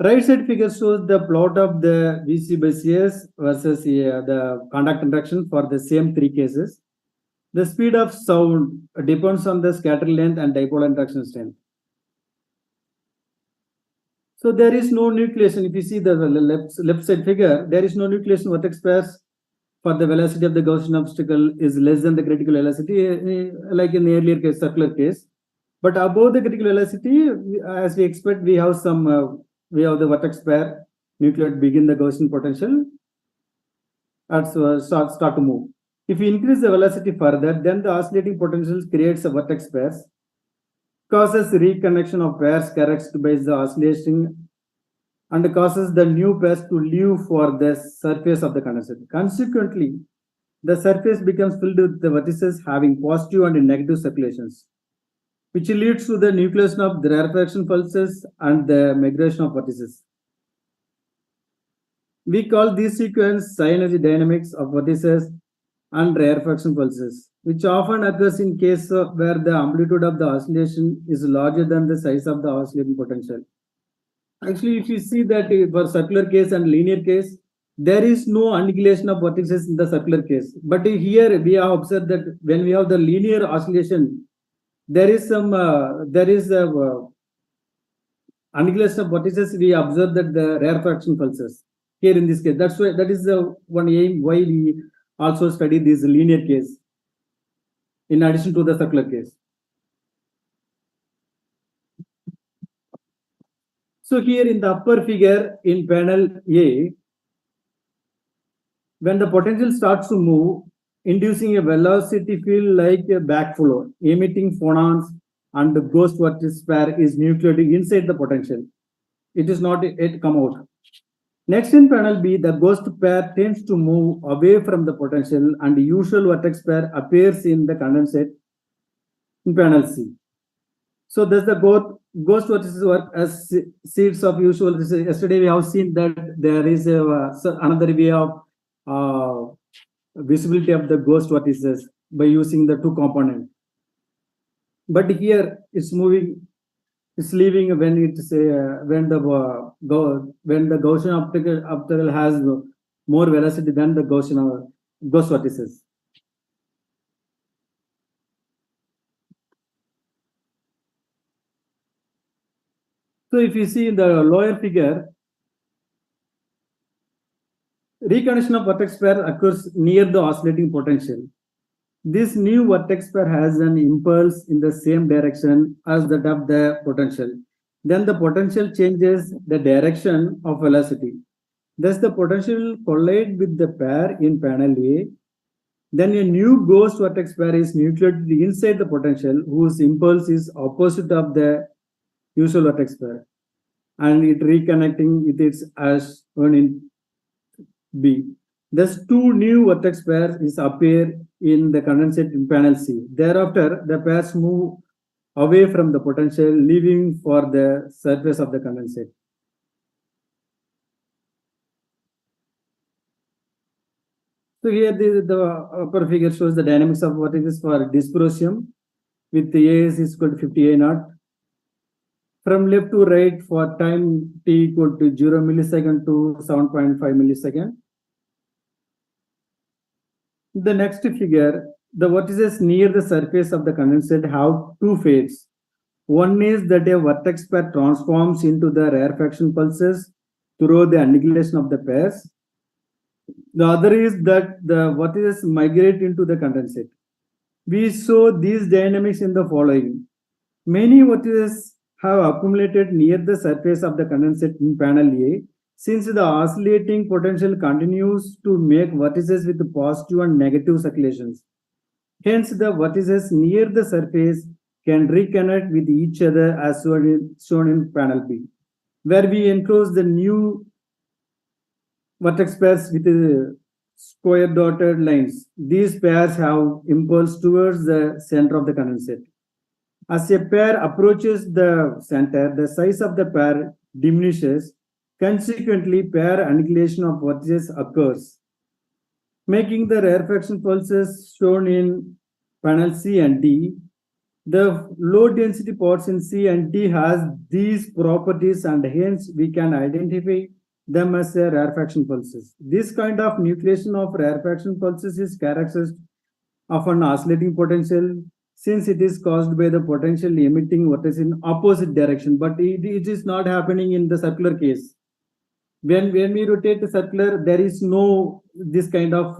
Right side figure shows the plot of the VC by CS versus the contact interaction for the same three cases. The speed of sound depends on the scatter length and dipolar interaction strength. So there is no nucleation. If you see the left side figure, there is no nucleation vertex pairs for the velocity of the Gaussian obstacle is less than the critical velocity, like in the earlier case, circular case. But above the critical velocity, as we expect, we have some we have the vertex pair nucleate begin the Gaussian potential and start to move. If we increase the velocity further, then the oscillating potential creates a vertex pairs, causes reconnection of pairs characterized by the oscillation, and causes the new pairs to leave for the surface of the condenser. Consequently, the surface becomes filled with the vertices having positive and negative circulations, which leads to the nucleation of the rarefaction pulses and the migration of vertices. We call this sequence high energy dynamics of vertices and rarefaction pulses, which often occurs in case of where the amplitude of the oscillation is larger than the size of the oscillating potential. Actually, if you see that for circular case and linear case, there is no annihilation of vortices in the circular case. But here we have observed that when we have the linear oscillation, there is some annihilation of vortices. We observe that the rarefaction pulses here in this case. That's why that is the one aim why we also study this linear case in addition to the circular case. So here in the upper figure in panel A, when the potential starts to move, inducing a velocity field like a backflow, emitting phonons and the ghost vortex pair is nucleated inside the potential. It is not yet come out. Next in panel B, the ghost pair tends to move away from the potential and the usual vertex pair appears in the condensate in panel C. So does the ghost vortices work as seeds of usual? Yesterday we have seen that there is another way of visibility of the ghost vortices by using the two component. But here it's moving, it's leaving when it's when the Gaussian optical has more velocity than the Gaussian ghost vortices. So if you see in the lower figure, reconnection of vertex pair occurs near the oscillating potential. This new vertex pair has an impulse in the same direction as that of the potential. Then the potential changes the direction of velocity. Thus the potential collide with the pair in panel A. Then a new ghost vertex pair is nucleated inside the potential whose impulse is opposite of the usual vertex pair, and it reconnecting with its as shown in B. Thus, two new vertex pairs is appear in the condensate in panel C. Thereafter, the pairs move away from the potential, leaving for the surface of the condensate. So here the upper figure shows the dynamics of what it is for dysprosium with the A is equal to 50 A naught. From left to right for time t equal to 0 millisecond to 7.5 millisecond. The next figure, the vortices near the surface of the condensate have two fates. One is that a vertex pair transforms into the rarefaction pulses through the annihilation of the pairs. The other is that the vortices migrate into the condensate. We saw these dynamics in the following. Many vortices have accumulated near the surface of the condensate in panel A, since the oscillating potential continues to make vortices with positive and negative circulations. Hence, the vortices near the surface can reconnect with each other as shown in panel B, where we enclose the new vertex pairs with square dotted lines. These pairs have impulse towards the center of the condensate. As a pair approaches the center, the size of the pair diminishes. Consequently, pair annihilation of vortices occurs, making the rarefaction pulses shown in panel C and D. The low density parts in C and D has these properties, and hence we can identify them as rarefaction pulses. This kind of nucleation of rarefaction pulses is characteristic of an oscillating potential, since it is caused by the potential emitting vortex in opposite direction, but it is not happening in the circular case. When we rotate the circular, there is no this kind of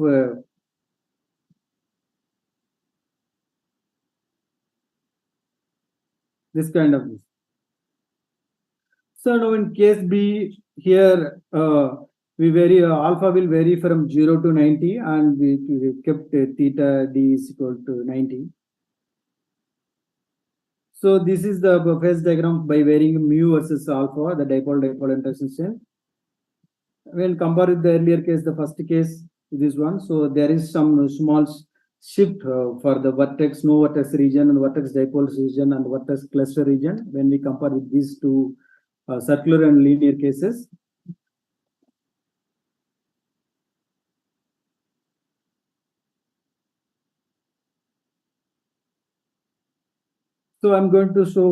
So now in case B here, we vary, alpha will vary from 0 to 90, and we kept theta d is equal to 90. So this is the phase diagram by varying mu versus alpha, the dipole-dipole interaction strength. When compared with the earlier case, the first case, this one, so there is some small shift for the vertex, no vertex region, and vertex dipole region, and vertex cluster region when we compare with these two circular and linear cases. So I'm going to show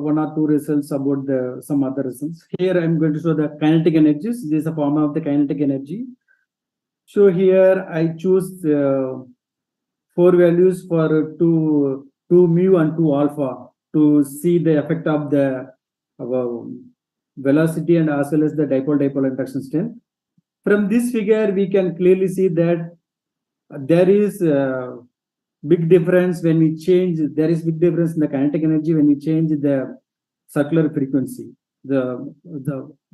one or two results about some other results. Here I'm going to show the kinetic energies. This is a form of the kinetic energy. So here I choose 4 values for 2 mu and 2 alpha to see the effect of the velocity and as well as the dipole-dipole interaction strength. From this figure, we can clearly see that there is big difference when we change. There is big difference in the kinetic energy when we change the circular frequency, the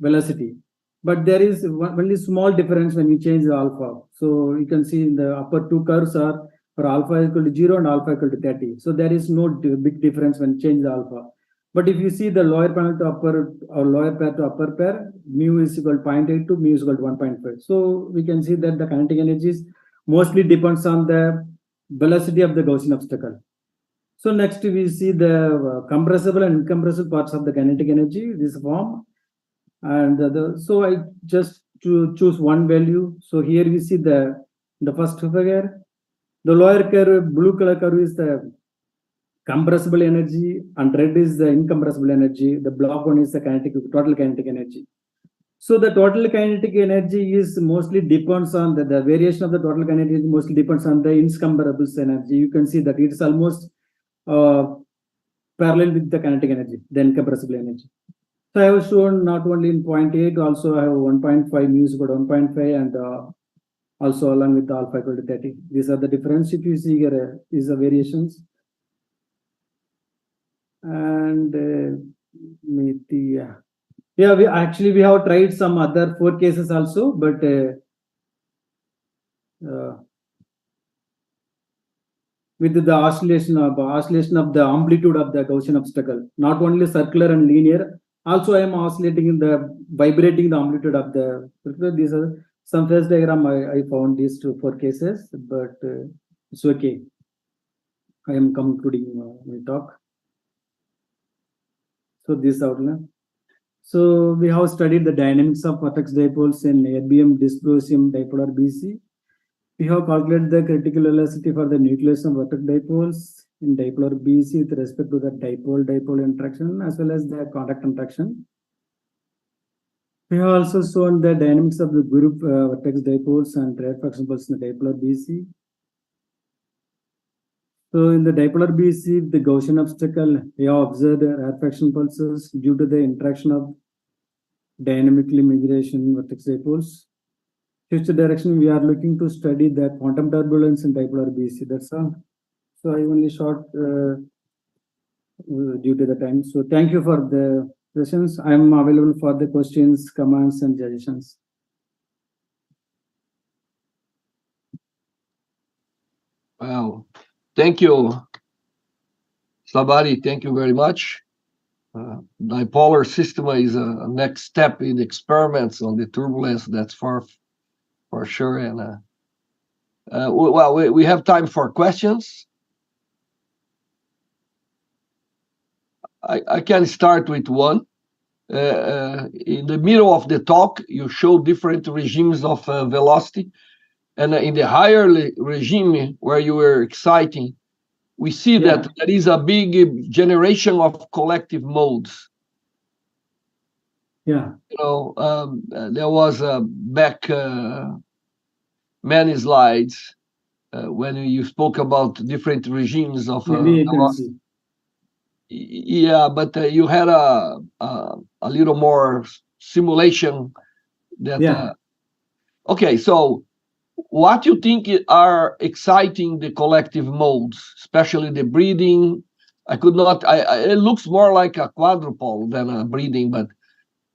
velocity. But there is only small difference when we change the alpha. So you can see in the upper 2 curves are for alpha equal to 0 and alpha equal to 30. So there is no big difference when change the alpha. But if you see the lower panel to upper or lower pair to upper pair, mu is equal to 0.8 to mu is equal to 1.5. So we can see that the kinetic energies mostly depends on the velocity of the Gaussian obstacle. So next we see the compressible and incompressible parts of the kinetic energy, this form. And so I just to choose one value. So here we see the first figure. The lower curve, blue color curve is the compressible energy, and red is the incompressible energy. The block one is the total kinetic energy. So the total kinetic energy is mostly depends on the variation of the total kinetic energy mostly depends on the incompressible energy. You can see that it's almost parallel with the kinetic energy, the incompressible energy. So I have shown not only in 0.8, also I have 1.5 mu is equal to 1.5, and also along with the alpha equal to 30. These are the difference. If you see here, these are variations. And yeah, we have tried some other 4 cases also, but with the oscillation of the amplitude of the Gaussian obstacle, not only circular and linear, also I am oscillating vibrating the amplitude of the. These are some phase diagram I found these 4 cases, but it's okay. I am concluding my talk. So this outline. So we have studied the dynamics of vertex dipoles in erbium dysprosium dipolar BC. We have calculated the critical velocity for the nucleus of vertex dipoles in dipolar BC with respect to the dipole-dipole interaction as well as the contact interaction. We have also shown the dynamics of the group vertex dipoles and rarefaction pulse in the dipolar BC. So in the dipolar BC, the Gaussian obstacle, we have observed rarefaction pulses due to the interaction of dynamically migration vertex dipoles. Future direction, we are looking to study the quantum turbulence in dipolar BC. That's all. So I only short due to the time. So thank you for the questions. I am available for the questions, comments, and suggestions. Wow. Thank you, Sabari. Thank you very much. Dipolar system is a next step in experiments on the turbulence. That's for sure. And well, we have time for questions. I can start with one. In the middle of the talk, you show different regimes of velocity. And in the higher regime where you were exciting, we see that there is a big generation of collective modes. Yeah. There was back many slides when you spoke about different regimes of velocity. Yeah, but you had a little more simulation that. Okay, so what you think are exciting the collective modes, especially the breathing? I could not. It looks more like a quadrupole than a breathing, but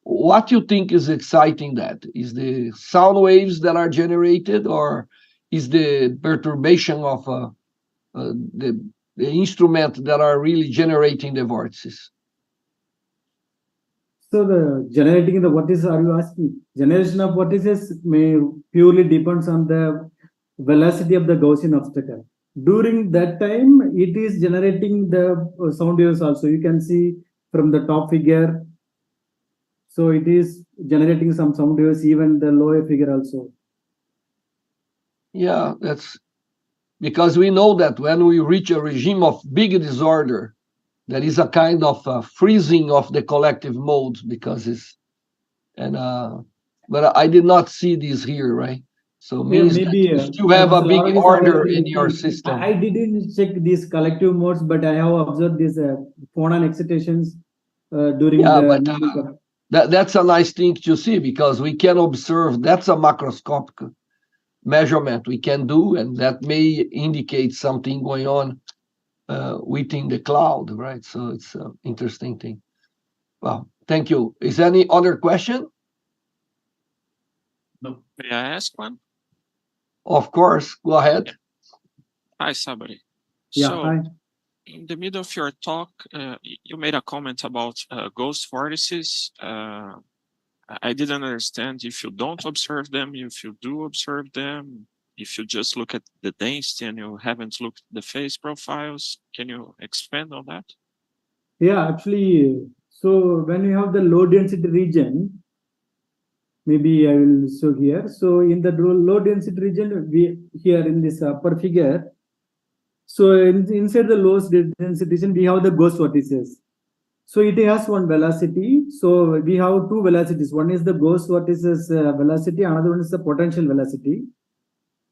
what you think is exciting that? Is the sound waves that are generated, or is the perturbation of the instrument that are really generating the vortices? So the generating the vortices, are you asking? Generation of vortices may purely depends on the velocity of the Gaussian obstacle. During that time, it is generating the sound waves also. You can see from the top figure. So it is generating some sound waves, even the lower figure also. Yeah, that's because we know that when we reach a regime of big disorder, there is a kind of freezing of the collective modes because it's but I did not see this here, right? So means that maybe you still have a big order in your system. I didn't check these collective modes, but I have observed these phonon excitations during the that's a nice thing to see, because we can observe. That's a macroscopic measurement we can do, and that may indicate something going on within the cloud, right? So it's an interesting thing. Well, thank you. Is there any other question? No. May I ask one? Of course, go ahead. Yeah. Hi, Sabari. Yeah, so, hi. in the middle of your talk, you made a comment about ghost vortices. I didn't understand if you don't observe them, if you do observe them, if you just look at the density and you haven't looked at the phase profiles. Can you expand on that? Yeah, actually, so when you have the low density region, maybe I will show here. So in the low density region, we here in this upper figure, so inside the low density region, we have the ghost vortices. So it has one velocity. So we have two velocities. One is the ghost vortices velocity, another one is the potential velocity.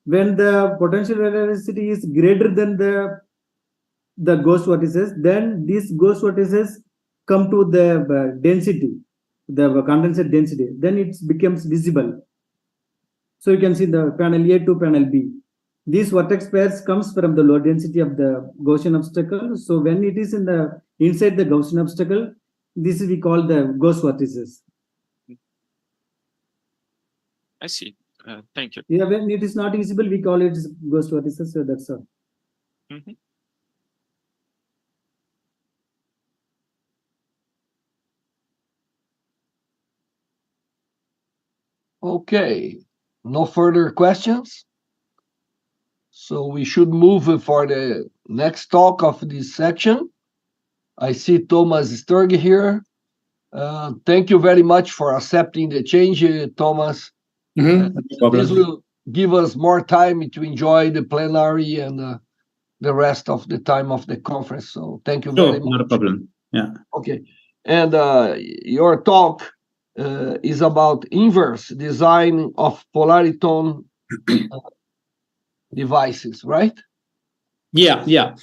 When the potential velocity is greater than the ghost vortices, then these ghost vortices come to the density, the condensate density. Then it becomes visible. So you can see the panel A to panel B. These vortex pairs comes from the low density of the Gaussian obstacle. So when it is inside the Gaussian obstacle, this we call the ghost vortices. I see. Thank you. Yeah, when it is not visible, we call it ghost vortices. So that's all. Mm-hmm. Okay, no further questions. So we should move for the next talk of this section. I see Thomas Sturge here. Thank you very much for accepting the change, Thomas. No problem. This will give us more time to enjoy the plenary and the rest of the time of the conference. So thank you very much. Not a problem. Yeah. Okay. And your talk is about inverse design of polaritone devices, right? Yeah.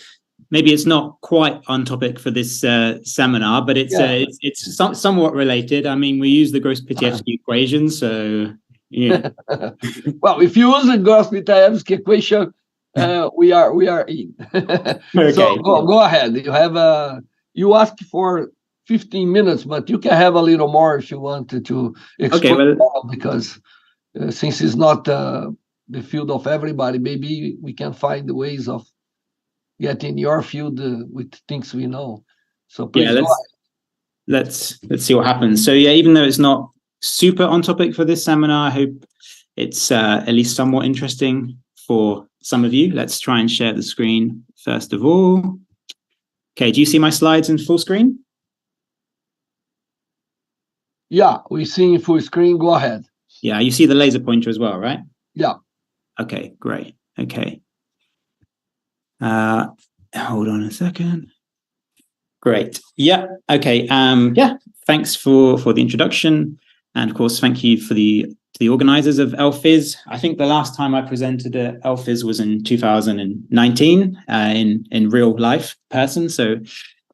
Maybe it's not quite on topic for this seminar, but it's somewhat related. I mean, we use the Gross-Pitaevsky equation, so yeah. Well, if you use the Gross-Pitaevsky equation, we are in. Okay. So go ahead. You asked for 15 minutes, but you can have a little more if you wanted to explain more, because since it's not the field of everybody, maybe we can find ways of getting your field with things we know. So please go ahead. Let's see what happens. So yeah, even though it's not super on topic for this seminar, I hope it's at least somewhat interesting for some of you. Let's try and share the screen first of all. Okay, do you see my slides in full screen? Yeah, we see in full screen. Go ahead. Yeah, you see the laser pointer as well, right? Yeah. Okay, great. Okay. Hold on a second. Great. Yeah. Okay. Yeah. Thanks for the introduction, and of course, thank you to the organizers of LPHYS'. I think the last time I presented at LPHYS' was in 2019 in real life person. So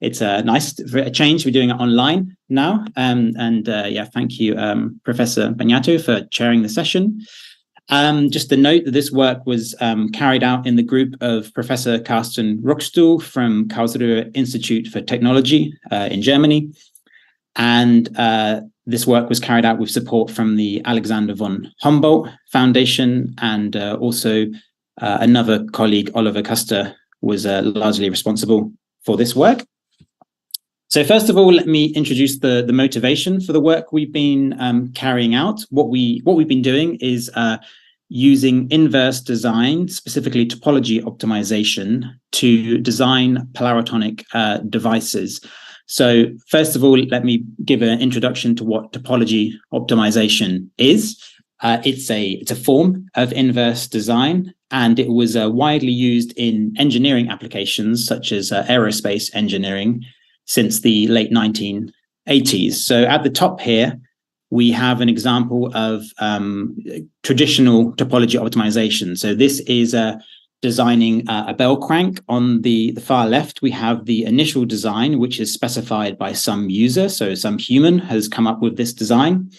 it's a nice change. We're doing it online now. Yeah, thank you, Professor Bagnato, for chairing the session. Just to note that this work was carried out in the group of Professor Carsten Ruckstuhl from Karlsruhe Institute for Technology in Germany. And this work was carried out with support from the Alexander von Humboldt Foundation, and also another colleague, Oliver Custer, was largely responsible for this work. So first of all, let me introduce the motivation for the work we've been carrying out. What we've been doing is using inverse design, specifically topology optimization, to design polaritonic devices. So first of all, let me give an introduction to what topology optimization is. It's a form of inverse design, and it was widely used in engineering applications such as aerospace engineering since the late 1980s. So at the top here, we have an example of traditional topology optimization. So this is designing a bell crank. On the far left, we have the initial design, which is specified by some user. So some human has come up with this design.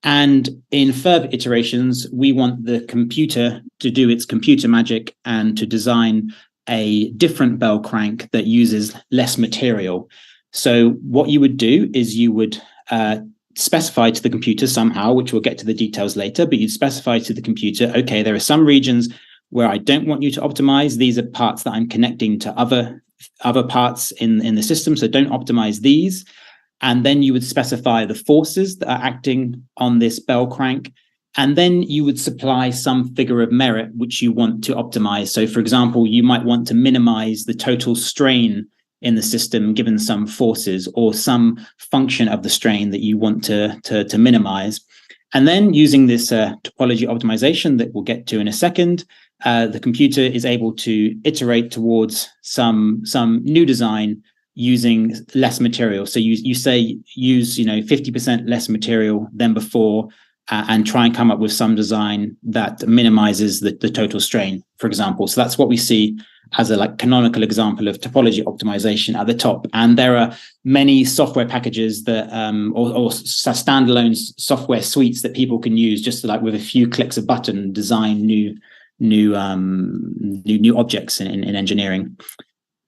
And in further iterations, we want the computer to do its computer magic and to design a different bell crank that uses less material. So what you would do is you would specify to the computer somehow, which we'll get to the details later, but you'd specify to the computer, okay, there are some regions where I don't want you to optimize. These are parts that I'm connecting to other parts in the system, so don't optimize these. And then you would specify the forces that are acting on this bell crank. And then you would supply some figure of merit which you want to optimize. So for example, you might want to minimize the total strain in the system given some forces or some function of the strain that you want to minimize. And then using this topology optimization that we'll get to in a second, the computer is able to iterate towards some new design using less material. So you say use 50% less material than before, and try and come up with some design that minimizes the total strain, for example. So that's what we see as a canonical example of topology optimization at the top. And there are many software packages that or standalone software suites that people can use just with a few clicks of button design new objects in engineering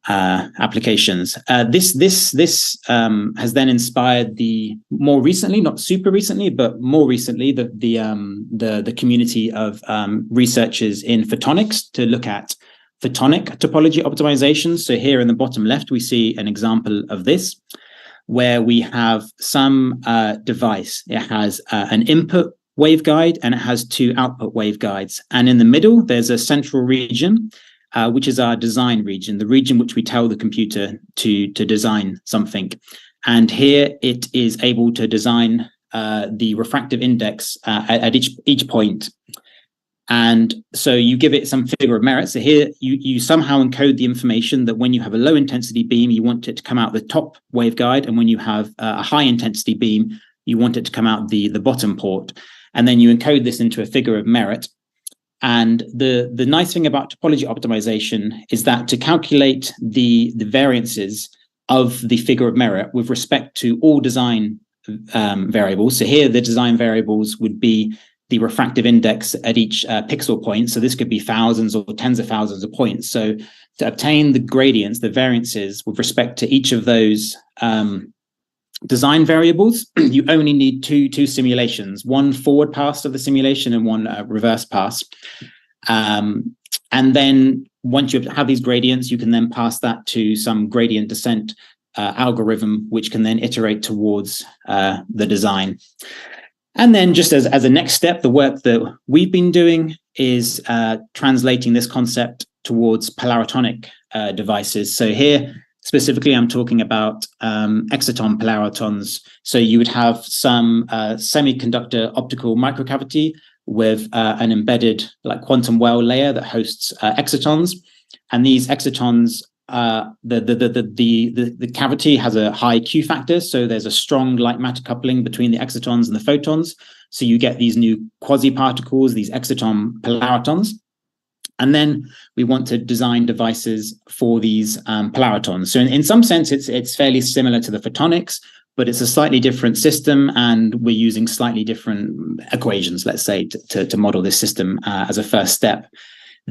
applications. This has then inspired the more recently, not super recently, but more recently, the community of researchers in photonics to look at photonic topology optimization. So here in the bottom left, we see an example of this, where we have some device. It has an input waveguide and it has two output waveguides. And in the middle, there's a central region, which is our design region, the region which we tell the computer to design something. And here it is able to design the refractive index at each point. And so you give it some figure of merit. So here you somehow encode the information that when you have a low intensity beam, you want it to come out the top waveguide. And when you have a high intensity beam, you want it to come out the bottom port. And then you encode this into a figure of merit. And the nice thing about topology optimization is that to calculate the variances of the figure of merit with respect to all design variables. So here the design variables would be the refractive index at each pixel point. So this could be thousands or tens of thousands of points. So to obtain the gradients, the variances with respect to each of those design variables, you only need two simulations, one forward pass of the simulation and one reverse pass. And then once you have these gradients, you can then pass that to some gradient descent algorithm, which can then iterate towards the design. And then just as a next step, the work that we've been doing is translating this concept towards polaritonic devices. So here, specifically, I'm talking about exciton polaritons. So you would have some semiconductor optical microcavity with an embedded quantum well layer that hosts excitons. And these excitons, the cavity has a high Q factor, so there's a strong light matter coupling between the excitons and the photons. So you get these new quasi-particles, these exciton polaritons. And then we want to design devices for these polaritons. So in some sense, it's fairly similar to the photonics, but it's a slightly different system, and we're using slightly different equations, let's say, to model this system as a first step.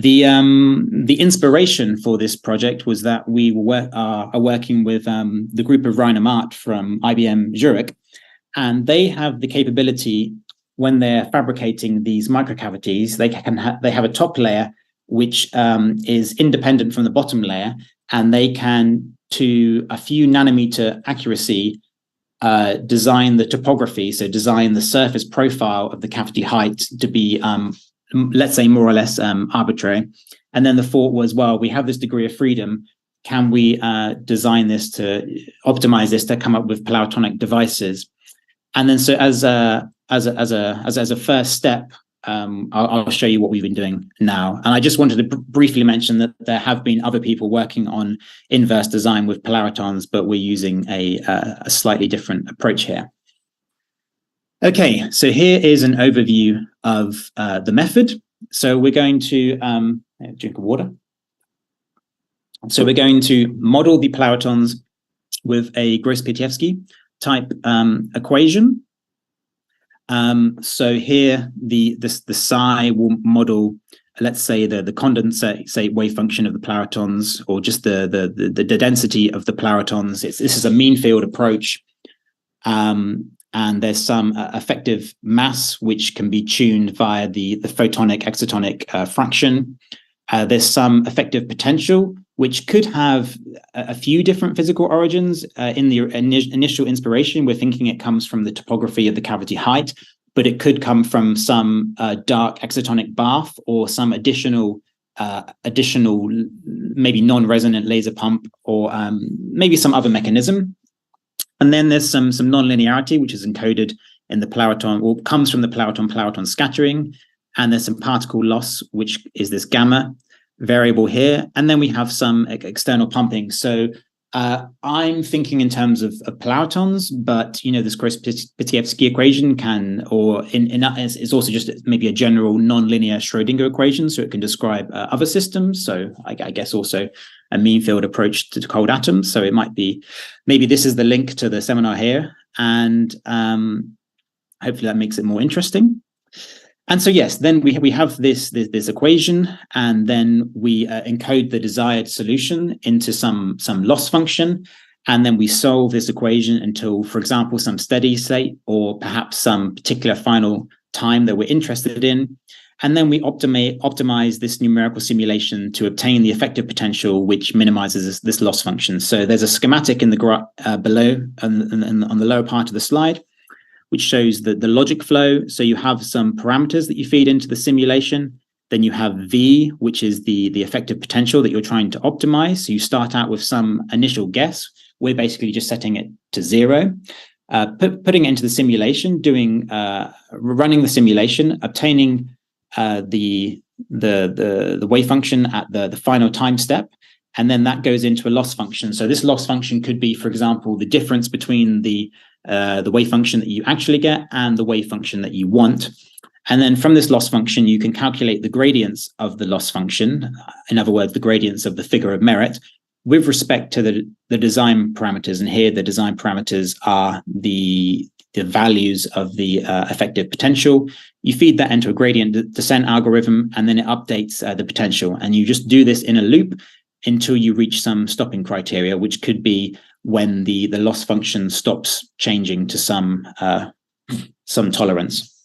The inspiration for this project was that we are working with the group of Rainer Mart from IBM Zurich, and they have the capability, when they're fabricating these microcavities, they have a top layer which is independent from the bottom layer, and they can, to a few nanometer accuracy, design the topography, so design the surface profile of the cavity height to be, let's say, more or less arbitrary. And then the thought was, well, we have this degree of freedom. Can we design this to optimize this to come up with Plutonic devices? And then, so as a first step, I'll show you what we've been doing now. And I just wanted to briefly mention that there have been other people working on inverse design with polaritons, but we're using a slightly different approach here. Okay, so here is an overview of the method. So we're going to drink of water. So we're going to model the polaritons with a Gross-Pietiewski type equation. So here the psi will model, let's say, the condensate wave function of the polaritons, or just the density of the polaritons. This is a mean field approach. And there's some effective mass which can be tuned via the photonic exotonic fraction. There's some effective potential which could have a few different physical origins. In the initial inspiration, we're thinking it comes from the topography of the cavity height, but it could come from some dark exotonic bath, or some additional maybe non-resonant laser pump, or maybe some other mechanism. And then there's some nonlinearity, which is encoded in the polariton, or comes from the polariton scattering. And there's some particle loss, which is this gamma variable here. And then we have some external pumping. So I'm thinking in terms of polaritons, but this Gross-Pietiewski equation can, or is also just maybe a general nonlinear Schrodinger equation, so it can describe other systems. So I guess also a mean field approach to cold atoms. So it might be, maybe this is the link to the seminar here, and hopefully that makes it more interesting. And so, yes, then we have this equation, and then we encode the desired solution into some loss function, and then we solve this equation until, for example, some steady state, or perhaps some particular final time that we're interested in. And then we optimize this numerical simulation to obtain the effective potential, which minimizes this loss function. So there's a schematic in the graph below, on the lower part of the slide, which shows the logic flow. So you have some parameters that you feed into the simulation. Then you have V, which is the effective potential that you're trying to optimize. So you start out with some initial guess. We're basically just setting it to 0. Putting it into the simulation, running the simulation, obtaining the wave function at the final time step, and then that goes into a loss function. So this loss function could be, for example, the difference between the wave function that you actually get and the wave function that you want. And then from this loss function, you can calculate the gradients of the loss function, in other words, the gradients of the figure of merit, with respect to the design parameters. And here the design parameters are the values of the effective potential. You feed that into a gradient descent algorithm, and then it updates the potential. And you just do this in a loop until you reach some stopping criteria, which could be when the loss function stops changing to some tolerance.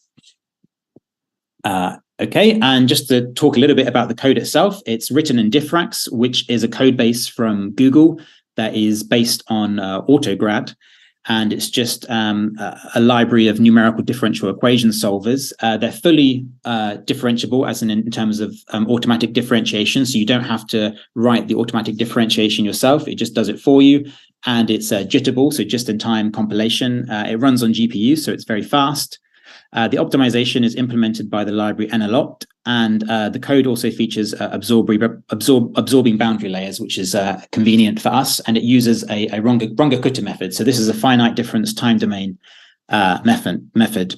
Okay, and just to talk a little bit about the code itself, it's written in Diffrax, which is a code base from Google that is based on AutoGrad. And it's just a library of numerical differential equation solvers. They're fully differentiable, as in terms of automatic differentiation. So you don't have to write the automatic differentiation yourself. It just does it for you. And it's jitterable, so just-in-time compilation. It runs on GPU, so it's very fast. The optimization is implemented by the library NLOpt, and the code also features absorbing boundary layers, which is convenient for us, and it uses a Runge-Kutta method. So this is a finite difference time domain method.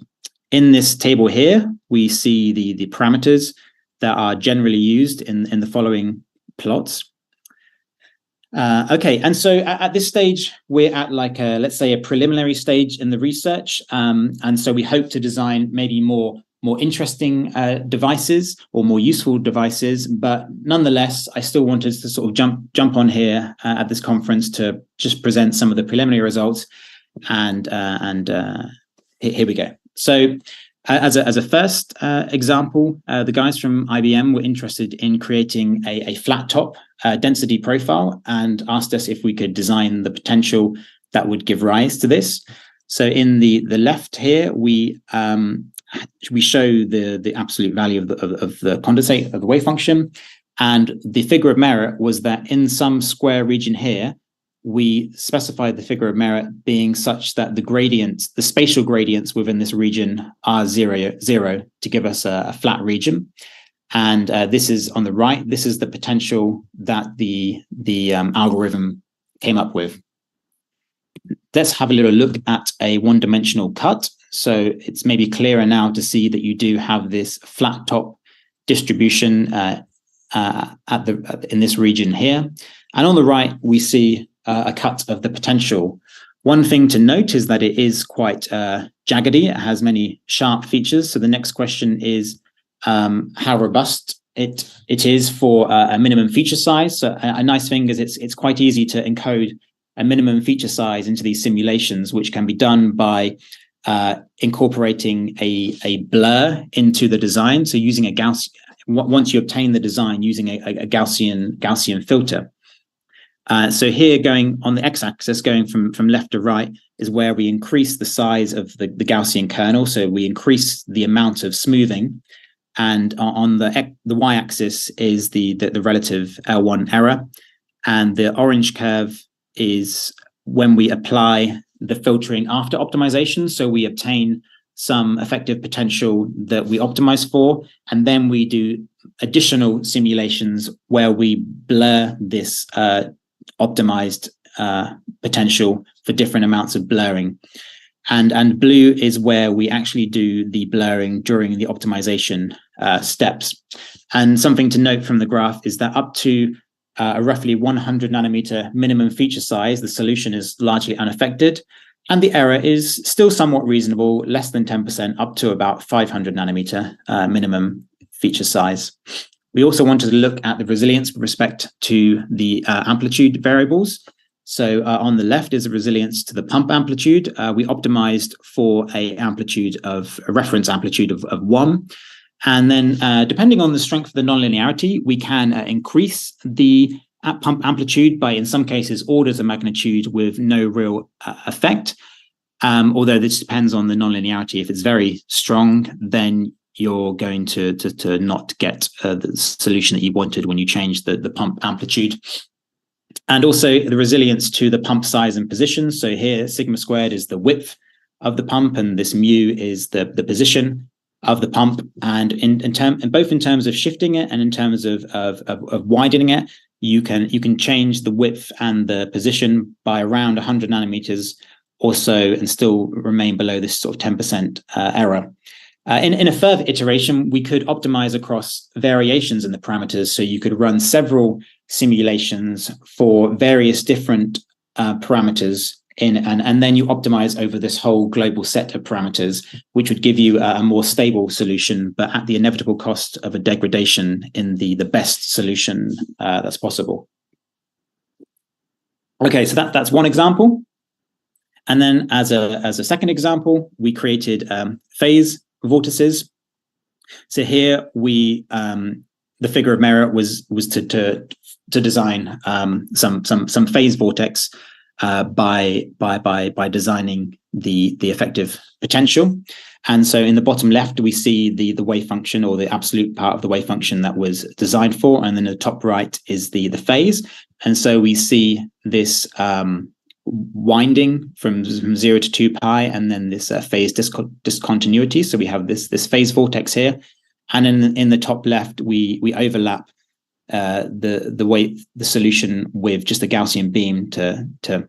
In this table here, we see the parameters that are generally used in the following plots. Okay, and so at this stage, we're at let's say a preliminary stage in the research. And so we hope to design maybe more more interesting devices or more useful devices, but nonetheless, I still wanted to sort of jump on here at this conference to just present some of the preliminary results, and here we go. So as a first example, the guys from IBM were interested in creating a flat top density profile and asked us if we could design the potential that would give rise to this. So in the left here, we show the absolute value of the condensate of the wave function, and the figure of merit was that in some square region here, we specified the figure of merit being such that the gradients, the spatial gradients within this region are zero to give us a flat region. And this is on the right. This is the potential that the algorithm came up with. Let's have a little look at a one-dimensional cut. So it's maybe clearer now to see that you do have this flat top distribution in this region here. And on the right, we see a cut of the potential. One thing to note is that it is quite jaggedy. It has many sharp features. So the next question is how robust it is for a minimum feature size. So a nice thing is it's quite easy to encode a minimum feature size into these simulations, which can be done by incorporating a blur into the design. So using a Gaussian, once you obtain the design, using a Gaussian filter. So here, going on the x-axis, going from left to right, is where we increase the size of the Gaussian kernel. So we increase the amount of smoothing, and on the y-axis is the relative L1 error, and the orange curve is when we apply the filtering after optimization. So we obtain some effective potential that we optimize for, and then we do additional simulations where we blur this optimized potential for different amounts of blurring. And blue is where we actually do the blurring during the optimization steps. And something to note from the graph is that up to a roughly 100 nanometer minimum feature size, the solution is largely unaffected, and the error is still somewhat reasonable, less than 10%, up to about 500 nanometer minimum feature size. We also wanted to look at the resilience with respect to the amplitude variables. So on the left is a resilience to the pump amplitude. We optimized for a reference amplitude of 1. And then depending on the strength of the nonlinearity, we can increase the pump amplitude by, in some cases, orders of magnitude with no real effect. Although this depends on the nonlinearity. If it's very strong, then you're going to not get the solution that you wanted when you change the pump amplitude. And also the resilience to the pump size and position. So here, sigma squared is the width of the pump, and this mu is the position of the pump. And both in terms of shifting it and in terms of widening it, you can change the width and the position by around 100 nanometers or so and still remain below this sort of 10% error. In a further iteration, we could optimize across variations in the parameters. So you could run several simulations for various different parameters and then you optimize over this whole global set of parameters, which would give you a more stable solution, but at the inevitable cost of a degradation in the best solution that's possible. Okay, so that's one example. And then as a second example, we created phase vortices. So here we the figure of merit was to design some phase vortex by designing the effective potential. And so in the bottom left, we see the wave function, or the absolute part of the wave function that was designed for, and then the top right is the phase. And so we see this winding from 0 to 2 pi, and then this phase discontinuity. So we have this phase vortex here, and in the top left we overlap the solution with just a Gaussian beam to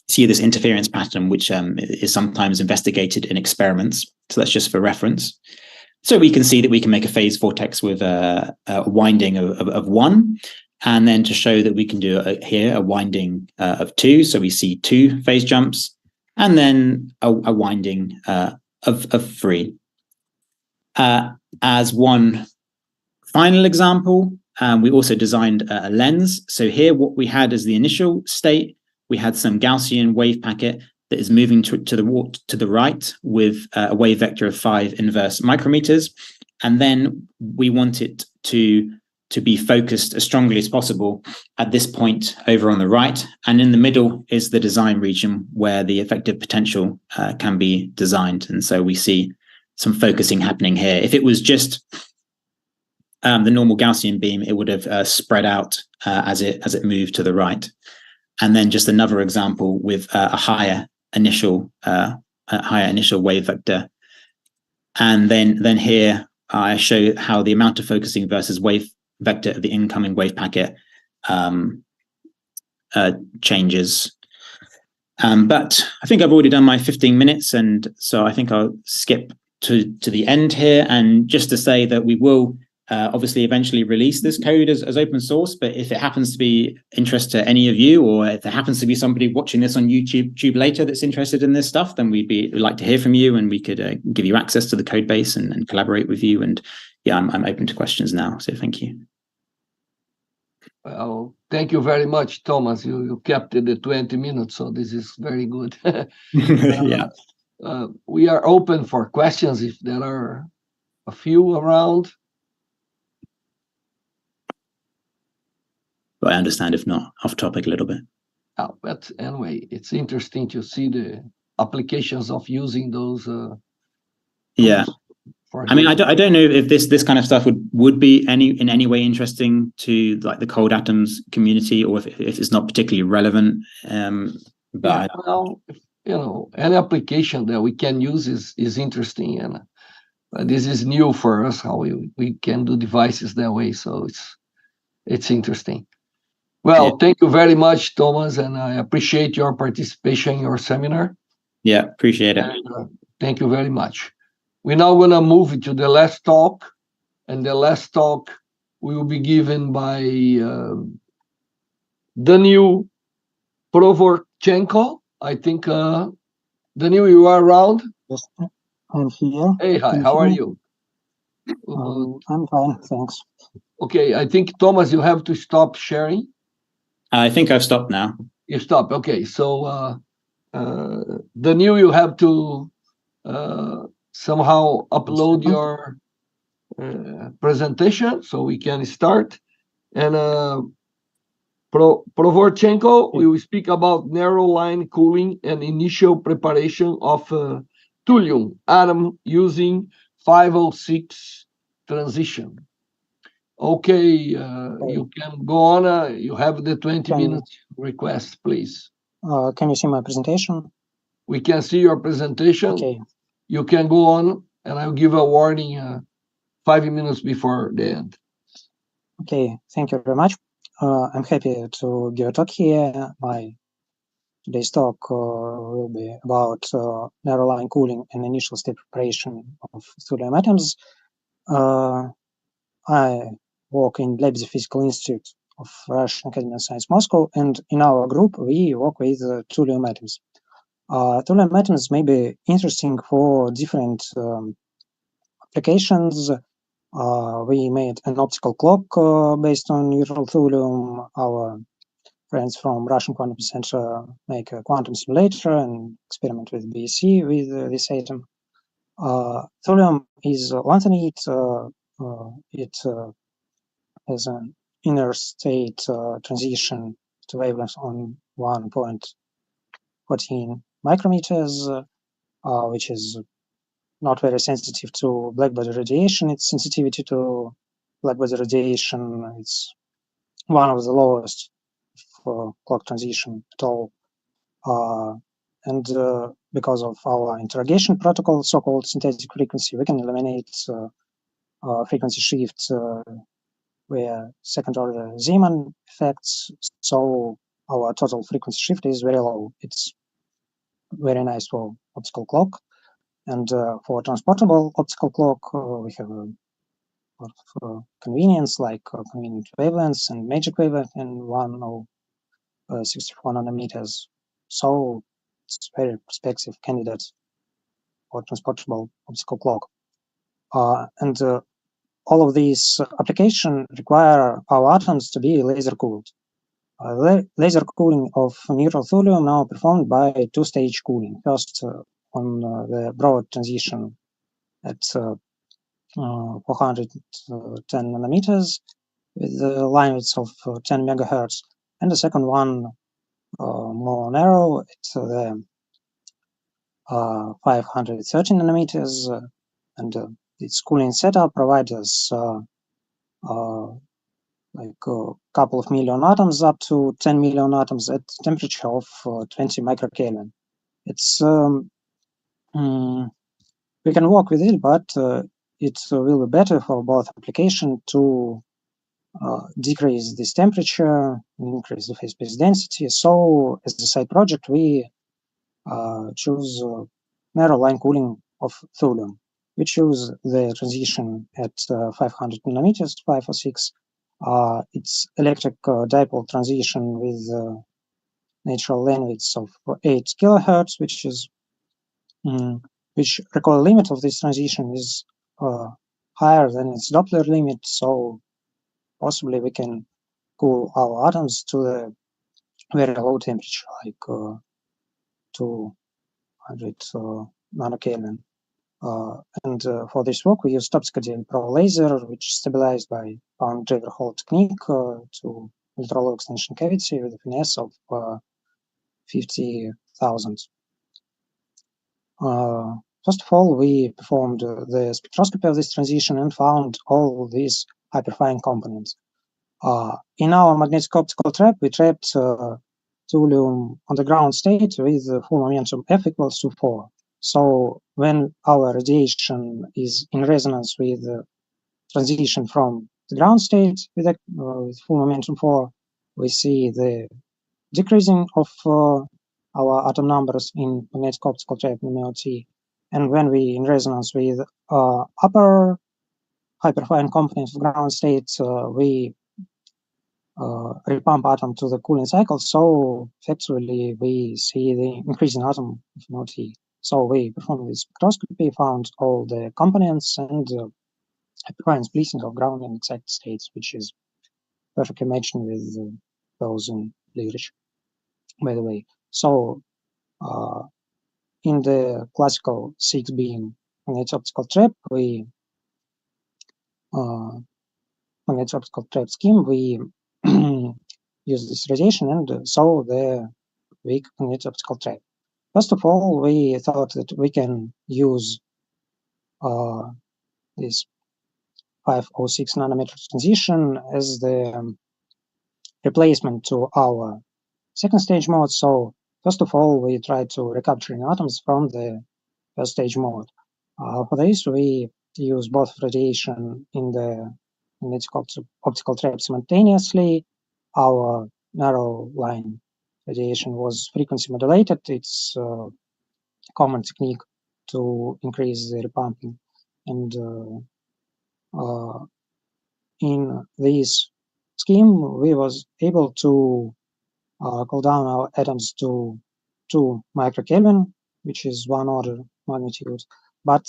see this interference pattern, which is sometimes investigated in experiments. So that's just for reference. So we can see that we can make a phase vortex with a winding of 1. And then to show that we can do here a winding of 2, so we see 2 phase jumps, and then a winding of 3. As one final example, we also designed a lens. So here what we had as the initial state, we had some Gaussian wave packet that is moving to the right with a wave vector of 5 inverse micrometers. And then we want it to be focused as strongly as possible at this point over on the right. And in the middle is the design region where the effective potential can be designed. And so we see some focusing happening here. If it was just the normal Gaussian beam, it would have spread out as it moved to the right. And then just another example with a higher initial wave vector. And then here I show how the amount of focusing versus wave vector of the incoming wave packet changes. But I think I've already done my 15 minutes, and so I think I'll skip to the end here. And just to say that we will obviously eventually release this code as open source, but if it happens to be interest to any of you, or if there happens to be somebody watching this on YouTube later that's interested in this stuff, then we'd like to hear from you, and we could give you access to the code base and collaborate with you. And yeah, I'm open to questions now, so thank you. Well, thank you very much, Thomas. You kept it at 20 minutes, so this is very good. Yeah. We are open for questions if there are a few around. But I understand if not, off topic a little bit. Oh, but anyway, it's interesting to see the applications of using those. Yeah. I mean, I don't know if this kind of stuff would be in any way interesting to like the cold atoms community, or if it's not particularly relevant. But yeah, well, you know, any application that we can use is interesting, and this is new for us how we can do devices that way. So it's interesting. Well, yeah. Thank you very much, Thomas, and I appreciate your participation in your seminar. Yeah, appreciate it. And, thank you very much. We're now going to move to the last talk, and the last talk will be given by Daniil Provorchenko. I think, Daniil, you are around? Yes, I'm here. Hey, hi, how are you? I'm fine, thanks. Okay, I think, Thomas, you have to stop sharing. I think I've stopped now. You stopped, okay. So, Daniil, you have to somehow upload your presentation so we can start. And Provorchenko, we will speak about narrow line cooling and initial preparation of thulium atom using 506 transition. Okay, you can go on. You have the 20 minutes request, please. Can you see my presentation? We can see your presentation. Okay. You can go on, and I'll give a warning 5 minutes before the end. Okay, thank you very much. I'm happy to give a talk here. My today's talk will be about narrow line cooling and initial state preparation of thulium atoms. I work in Leipzig Physical Institute of Russian Academy of Science Moscow, and in our group we work with thulium atoms. Thulium atoms may be interesting for different applications. We made an optical clock based on neutral thulium. Our friends from Russian Quantum Center make a quantum simulator and experiment with BSC with this atom. Thulium is lanthanide. It has an inner state transition to wavelength on 1.14 micrometers, which is not very sensitive to blackbody radiation. Its sensitivity to blackbody radiation is one of the lowest for clock transition at all. And because of our interrogation protocol, so-called synthetic frequency, we can eliminate frequency shifts where second-order Zeeman effects. So our total frequency shift is very low. It's very nice for optical clock. And for transportable optical clock, we have a lot of convenience, like convenient wavelengths and magic wavelength and 64 nanometers. So it's very prospective candidate for transportable optical clock. And all of these applications require our atoms to be laser cooled. Laser cooling of neutral thulium now performed by two-stage cooling. First on the broad transition at 410 nanometers with the line width of 10 megahertz, and the second one more narrow at the 530 nanometers, and its cooling setup provides us like a couple of million atoms up to 10 million atoms at temperature of 20 microkelvin. It's we can work with it, but it will be better for both application to decrease this temperature, increase the phase space density. So as a side project, we choose narrow line cooling of thulium. We choose the transition at 500 nanometers, 5 or 6. It's electric dipole transition with natural length of 8 kilohertz, which is which recoil limit of this transition is higher than its Doppler limit. So possibly we can cool our atoms to the very low temperature, like 200 nanokelvin. And for this work, we used Topscadil Pro laser, which is stabilized by bound-driver Hall technique to ultra-low extension cavity with a finesse of 50,000. First of all, we performed the spectroscopy of this transition and found all these hyperfine components. In our magnetic optical trap, we trapped thulium on the ground state with full momentum F equals to 4. So when our radiation is in resonance with the transition from the ground state with full momentum 4, we see the decreasing of our atom numbers in magnetic optical trap MOT. And when we in resonance with upper hyperfine components of ground state, we repump atom to the cooling cycle. So effectively, we see the increasing atom of MOT. So we performed this spectroscopy, found all the components and hyperfine splitting of ground and exact states, which is perfectly matching with those in literature, by the way. So in the classical 6-beam magnetic optical trap, we magnetic optical trap scheme, we use this radiation and saw the weak magnetic optical trap. First of all, we thought that we can use this 506 nanometer transition as the replacement to our second stage mode. So first of all, we tried to recapturing atoms from the first stage mode. For this, we use both radiation in the magnetic optical trap simultaneously. Our narrow line radiation was frequency modulated. It's a common technique to increase the repumping. And in this scheme, we was able to cool down our atoms to 2 microkelvin, which is 1 order magnitude. But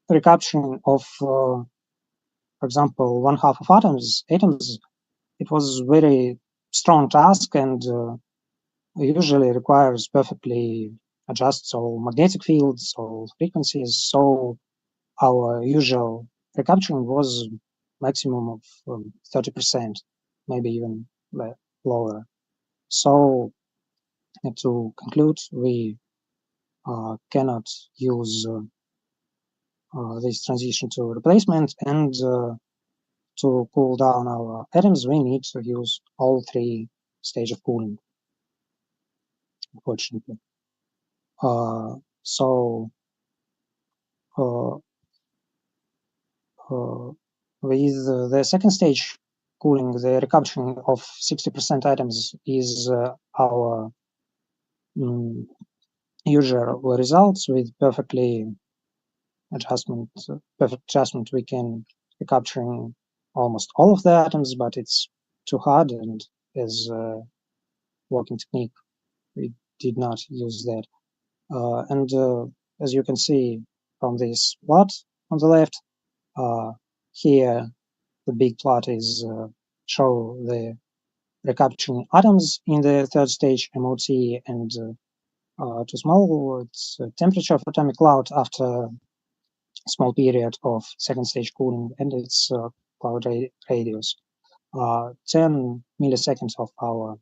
recapturing of, for example, 1/2 of atoms, it was very strong task and usually requires perfectly adjust all magnetic fields, all frequencies. So our usual recapturing was maximum of 30%, maybe even lower. So to conclude, we cannot use this transition to replacement, and to cool down our atoms, we need to use all 3 stages of cooling, unfortunately. So with the second stage cooling, the recapturing of 60% atoms is our usual results. With perfect adjustment, we can recapturing almost all of the atoms, but it's too hard, and as a working technique, we did not use that. And as you can see from this plot, on the left. Here, the big plot is show the recapturing atoms in the third stage MOT, and too small, it's temperature of atomic cloud after a small period of second stage cooling, and its cloud radius. 10 milliseconds of our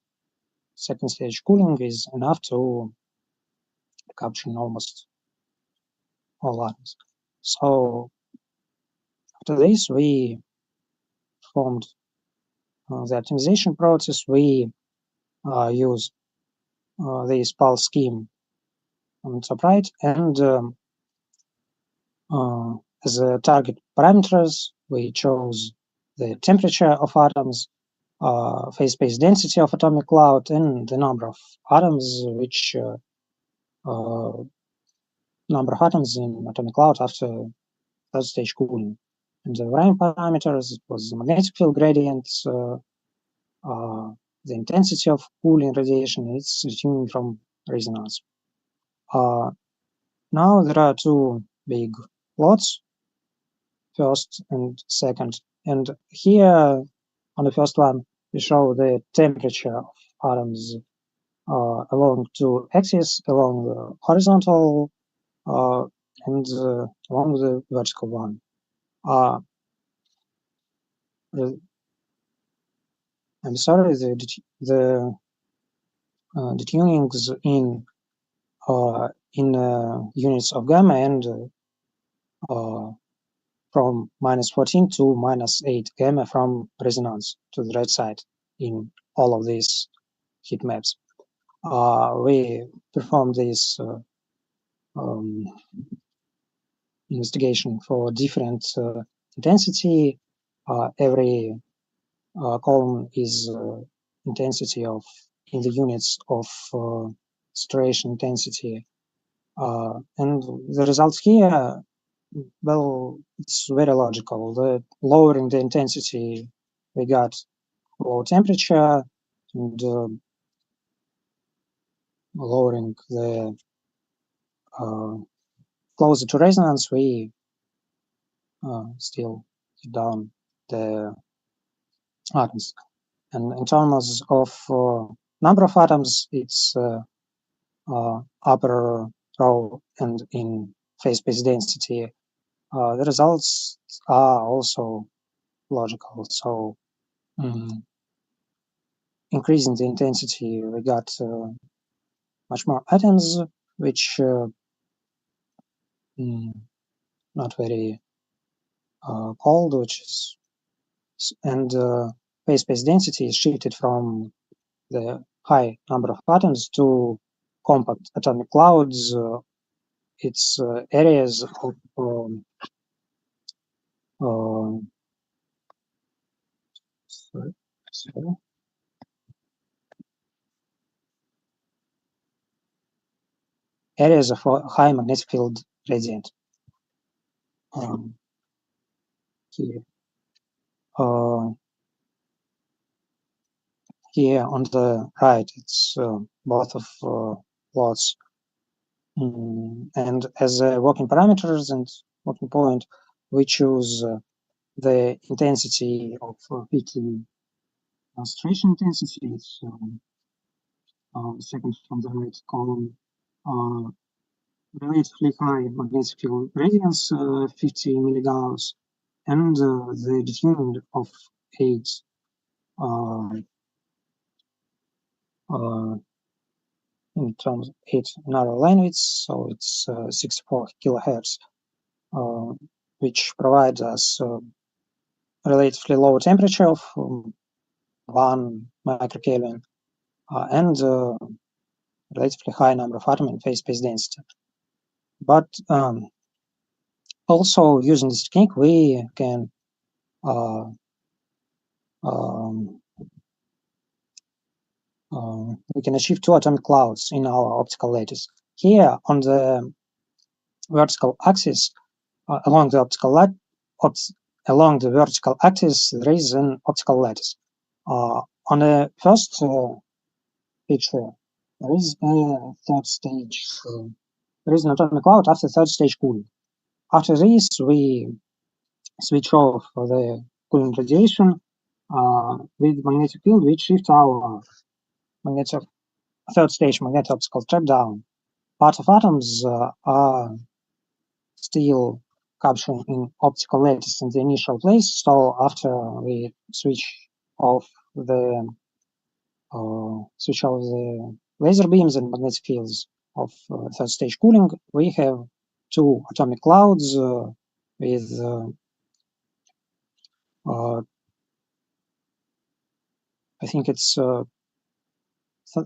second stage cooling is enough to capture almost all atoms. So after this, we performed the optimization process. We use this pulse scheme on top right, and as a target parameters, we chose the temperature of atoms, phase space density of atomic cloud, and the number of atoms, which number of atoms in atomic cloud after third stage cooling. And the varying parameters, it was magnetic field gradients, the intensity of cooling radiation, it's returning from resonance. Now there are two big plots, first and second. And here on the first one, we show the temperature of atoms along two axes, along the horizontal and along the vertical one. I'm sorry, the tunings in units of gamma and from -14 to -8 gamma from resonance to the right side in all of these heat maps. We perform this investigation for different intensity. Every column is intensity of in the units of saturation intensity, and the results here, well, it's very logical. The lowering the intensity, we got low temperature, and lowering the closer to resonance, we still get down the atoms. And in terms of number of atoms, it's upper row, and in phase space density, the results are also logical. So increasing the intensity, we got much more atoms, which not very cold, which is, and phase space density is shifted from the high number of atoms to compact atomic clouds. Its areas of areas of high magnetic field gradient. Here. Here on the right, it's both of plots. And as working parameters and working point, we choose the intensity of peaking concentration intensity. So second from the right column, relatively high magnetic field radiance, 50 milligauss, and the detuning of 8 in terms of 8 narrow line widths, so it's 64 kilohertz, which provides us relatively low temperature of 1 microkelvin and relatively high number of atoms in phase space density. But also using this technique, we can achieve 2 atomic clouds in our optical lattice. Here on the vertical axis, along the vertical axis, there is an optical lattice. On the first picture, there is a third stage. There is an atomic cloud after third stage cooling. After this, we switch off the cooling radiation with magnetic field, which shifts our magnetic third stage magnetic optical trap down. Part of atoms are still capturing in optical lattice in the initial place. So after we switch off the laser beams and magnetic fields of third stage cooling, we have two atomic clouds with I think it's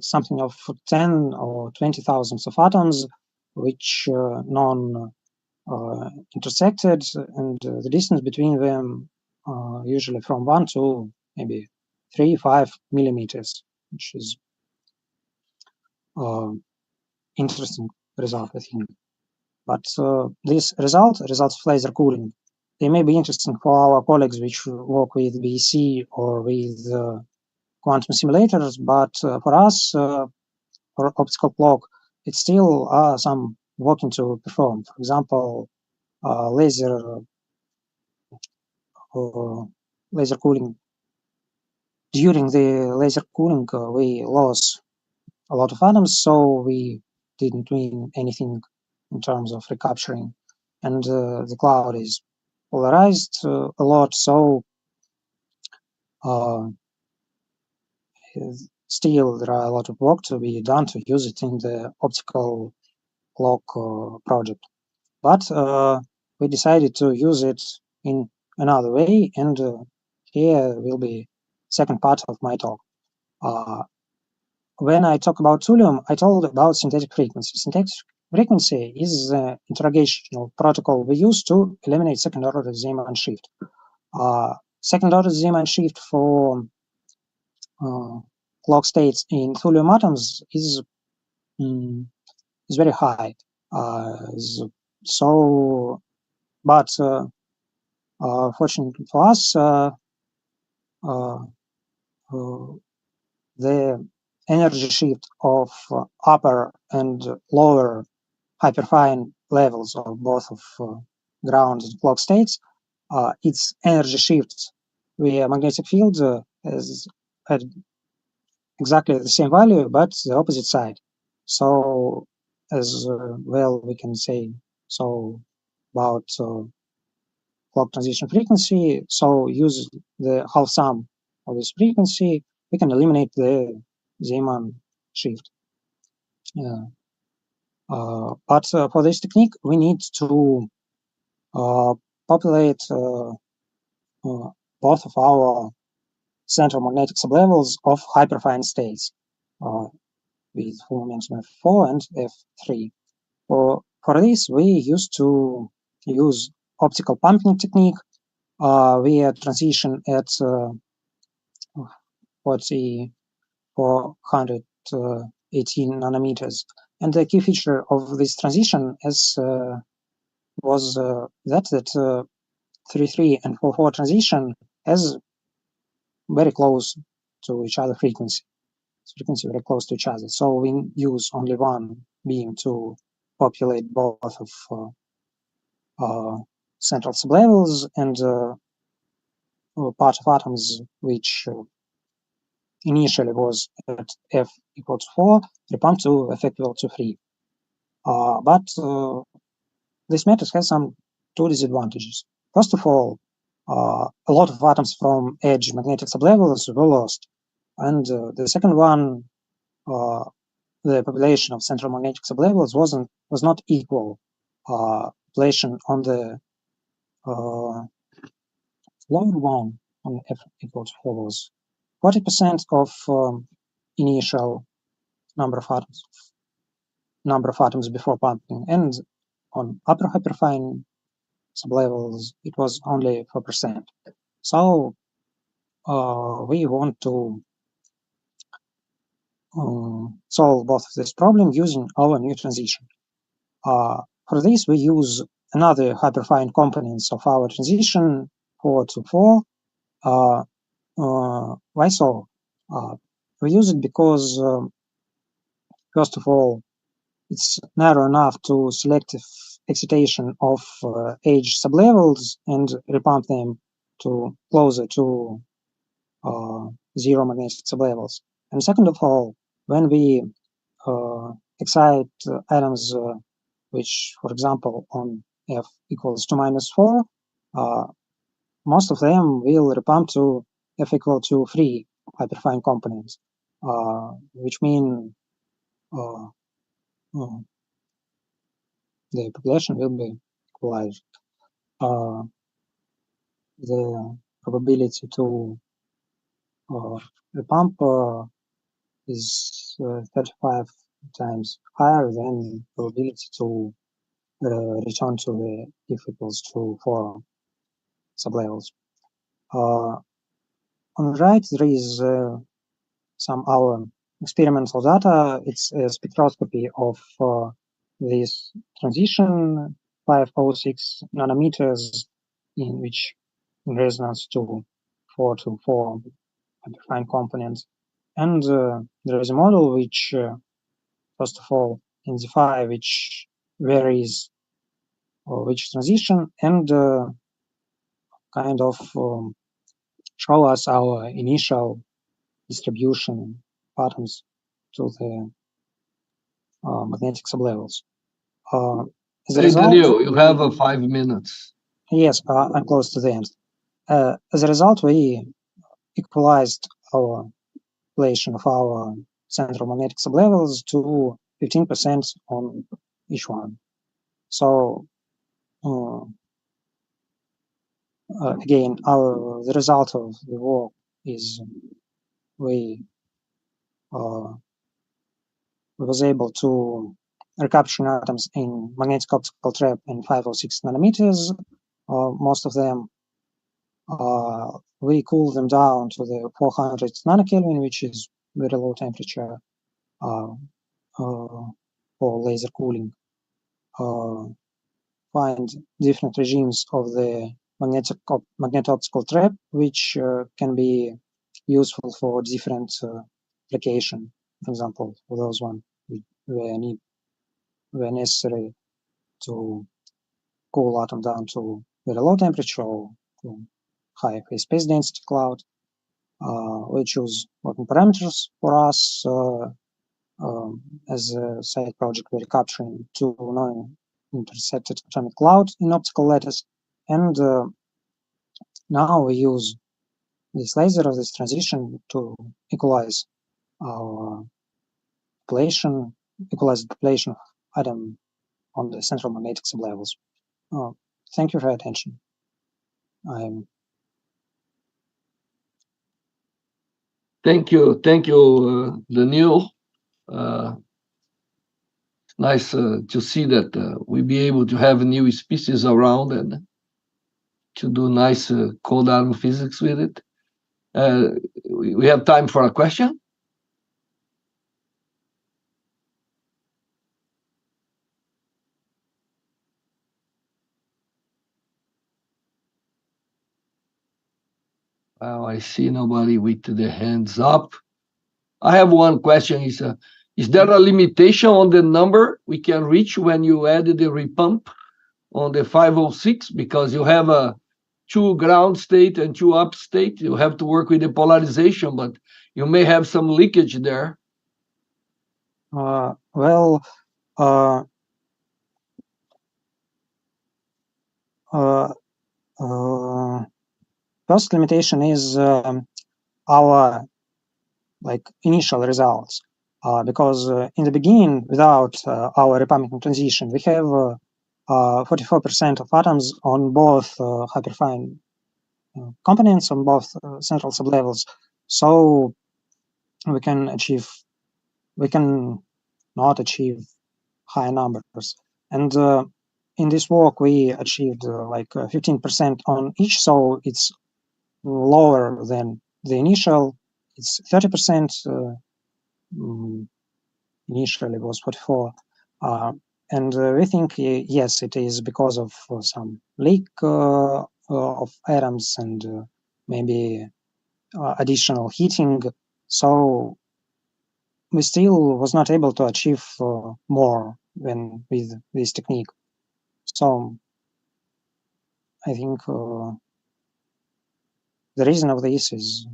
something of 10 or 20,000 of atoms, which non intersected, and the distance between them usually from 1 to maybe 3-5 millimeters, which is interesting result, I think. But this results of laser cooling, they may be interesting for our colleagues which work with BEC or with quantum simulators, but for us, for optical clock, it still some working to perform. For example, laser cooling. During the laser cooling, we lost a lot of atoms, so we didn't win anything in terms of recapturing. And the cloud is polarized a lot, so still there are a lot of work to be done to use it in the optical clock project. But we decided to use it in another way, and here will be second part of my talk. When I talk about thulium, I told about synthetic frequency. Synthetic frequency is the interrogational protocol we use to eliminate second-order Zeeman shift. Second-order Zeeman shift for clock states in thulium atoms is very high. But fortunately for us, the energy shift of upper and lower hyperfine levels of both of ground and clock states, its energy shift via magnetic field is at exactly the same value, but the opposite side. So as well, we can say so about clock transition frequency. So use the half sum of this frequency, we can eliminate the Zeeman shift. But for this technique, we need to populate both of our central magnetic sublevels of hyperfine states with full dimension F4 and F3. For this, we used to use optical pumping technique via transition at 418 nanometers. And the key feature of this transition was that 3.3 and 4.4 transition has very close to each other frequency very close to each other. So we use only one beam to populate both of central sublevels and part of atoms which initially was at F equal to 4, repumped to F equal to 3. But this method has some two disadvantages. First of all, a lot of atoms from edge magnetic sublevels were lost. And the second one, the population of central magnetic sublevels was not equal. Population on the lower one on F equal to 4 was 40% of initial number of atoms before pumping, and on upper hyperfine sublevels it was only 4%. So we want to solve both of this problem using our new transition. For this, we use another hyperfine components of our transition 4 to 4. Why so? We use it because, first of all, it's narrow enough to excitation of edge sublevels and repump them to closer to zero magnetic sublevels. And second of all, when we excite atoms which, for example, on F equals 2 minus 4, most of them will repump to F equal to 3 hyperfine components, which mean the population will be equalized. The probability to repump is 35 times higher than the probability to return to the F equals to 4 sublevels. On the right, there is some our experimental data. It's a spectroscopy of this transition 506 nanometers, in which in resonance to 4 to 4 undefined components. And there is a model which, first of all, in the phi, which varies which transition and kind of show us our initial distribution patterns to the magnetic sublevels. As a Hey, result, Daniel, you have 5 minutes. yes, I'm close to the end. As a result, we equalized our population of our central magnetic sublevels to 15% on each one. So again, the result of the work is we was able to recapture atoms in magnetic optical trap in 506 nanometers. Most of them, we cool them down to the 400 nanokelvin, which is very low temperature for laser cooling. Find different regimes of the magneto-optical trap, which can be useful for different application. For example, for those one where necessary to cool atom down to very low temperature or to high phase space density cloud. We choose working parameters for us. As a side project, we're capturing 2 non-intersected atomic clouds in optical lattice, and now we use this laser of this transition to equalize our population, equalize the population of atom on the central magnetic sublevels. Thank you for your attention. Thank you, Daniel. Nice to see that we be able to have new species around and to do nice cold atom physics with it. We have time for a question. Well, I see nobody with their hands up. I have one question. Is there a limitation on the number we can reach when you add the repump on the 506? Because you have a 2 ground state and 2 up state. You have to work with the polarization, but you may have some leakage there. First limitation is our initial results, because in the beginning, without our repumping transition, we have 44% of atoms on both hyperfine components on both central sublevels. So we can not achieve high numbers. And in this work, we achieved 15% on each, so it's lower than the initial. It's 30%. Initially, it was 44. And we think, yes, it is because of some leak of atoms and maybe additional heating. So we still was not able to achieve more than with this technique. So I think the reason of this is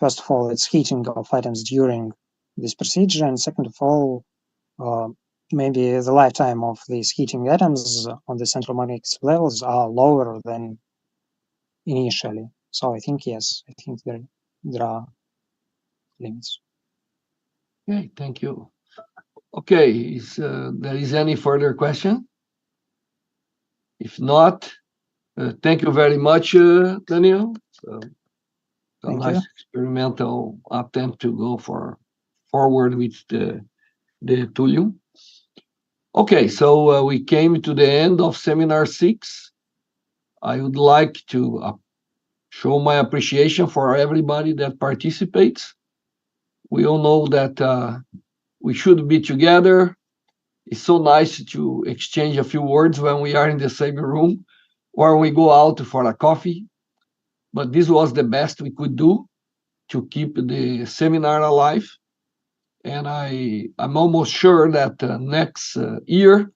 first of all, it's heating of atoms during this procedure, and second of all, maybe the lifetime of these heating atoms on the central magnetic levels are lower than initially. So I think yes, I think there are limits. Okay, thank you. Okay, is there is any further question? If not, thank you very much, Daniel. A Thank nice you. experimental attempt to go forward with the thulium. Okay, so we came to the end of seminar 6. I would like to show my appreciation for everybody that participates. We all know that we should be together. It's so nice to exchange a few words when we are in the same room or we go out for a coffee. But this was the best we could do to keep the seminar alive. And I'm almost sure that next year,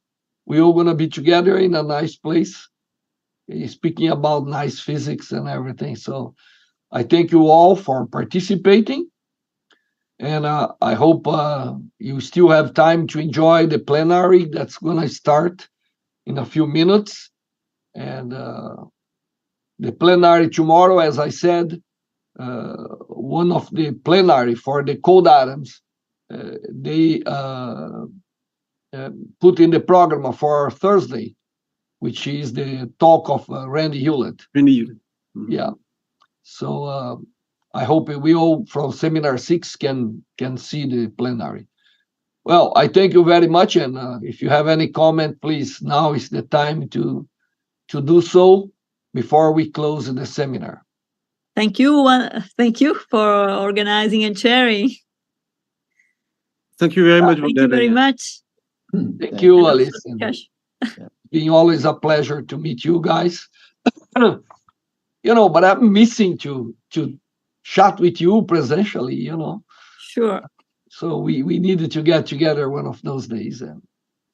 we're all going to be together in a nice place, speaking about nice physics and everything. So I thank you all for participating. And I hope you still have time to enjoy the plenary that's going to start in a few minutes. And the plenary tomorrow, as I said, one of the plenary for the cold atoms, they put in the program for Thursday, which is the talk of Randy Hewlett. Randy Hewlett. Mm-hmm. Yeah. So I hope we all from seminar 6 can see the plenary. Well, I thank you very much. And if you have any comment, please, now is the time to do so before we close the seminar. Thank you. Thank you for organizing and sharing. Thank you very much. Thank you very much. Thank you, Alice. It's been always a pleasure to meet you guys. But I'm missing to chat with you presentially, Sure. So we needed to get together one of those days. And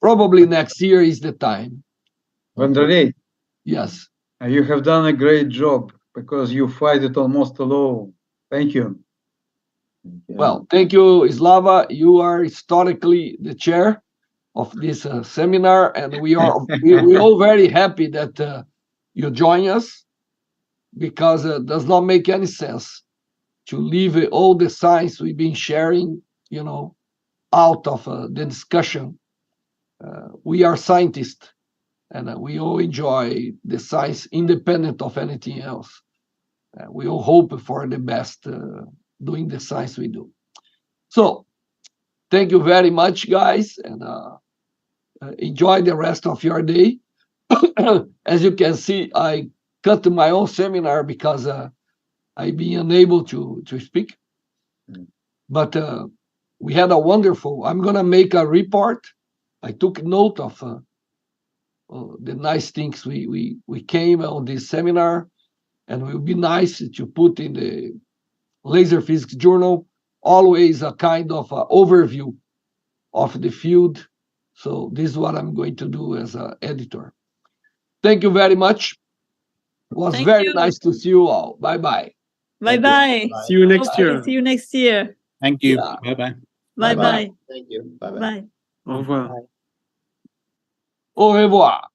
probably next year is the time. Andrei, yes. You have done a great job because you fight it almost alone. Thank you. Well, thank you, Slava. You are historically the chair of this seminar, and we are we all very happy that you join us, because it does not make any sense to leave all the science we've been sharing, out of the discussion. We are scientists, and we all enjoy the science independent of anything else. We all hope for the best doing the science we do. So thank you very much, guys, and enjoy the rest of your day. As you can see, I cut my own seminar because I've been unable to speak. But we had a wonderful, I'm going to make a report. I took note of the nice things we came on this seminar, and it would be nice to put in the Laser Physics Journal always a kind of overview of the field. So this is what I'm going to do as an editor. Thank you very much. It was very nice to see you all. Bye-bye. Bye-bye. See you next year. See you next year. Thank you. Yeah. Bye-bye. Bye-bye. Thank you. Bye-bye. Bye. Au revoir. Bye. Au revoir.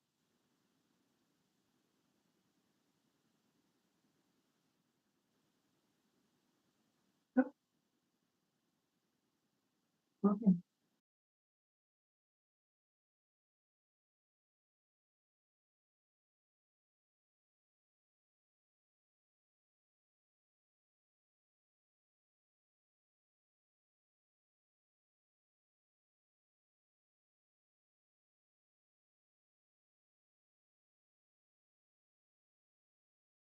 Okay.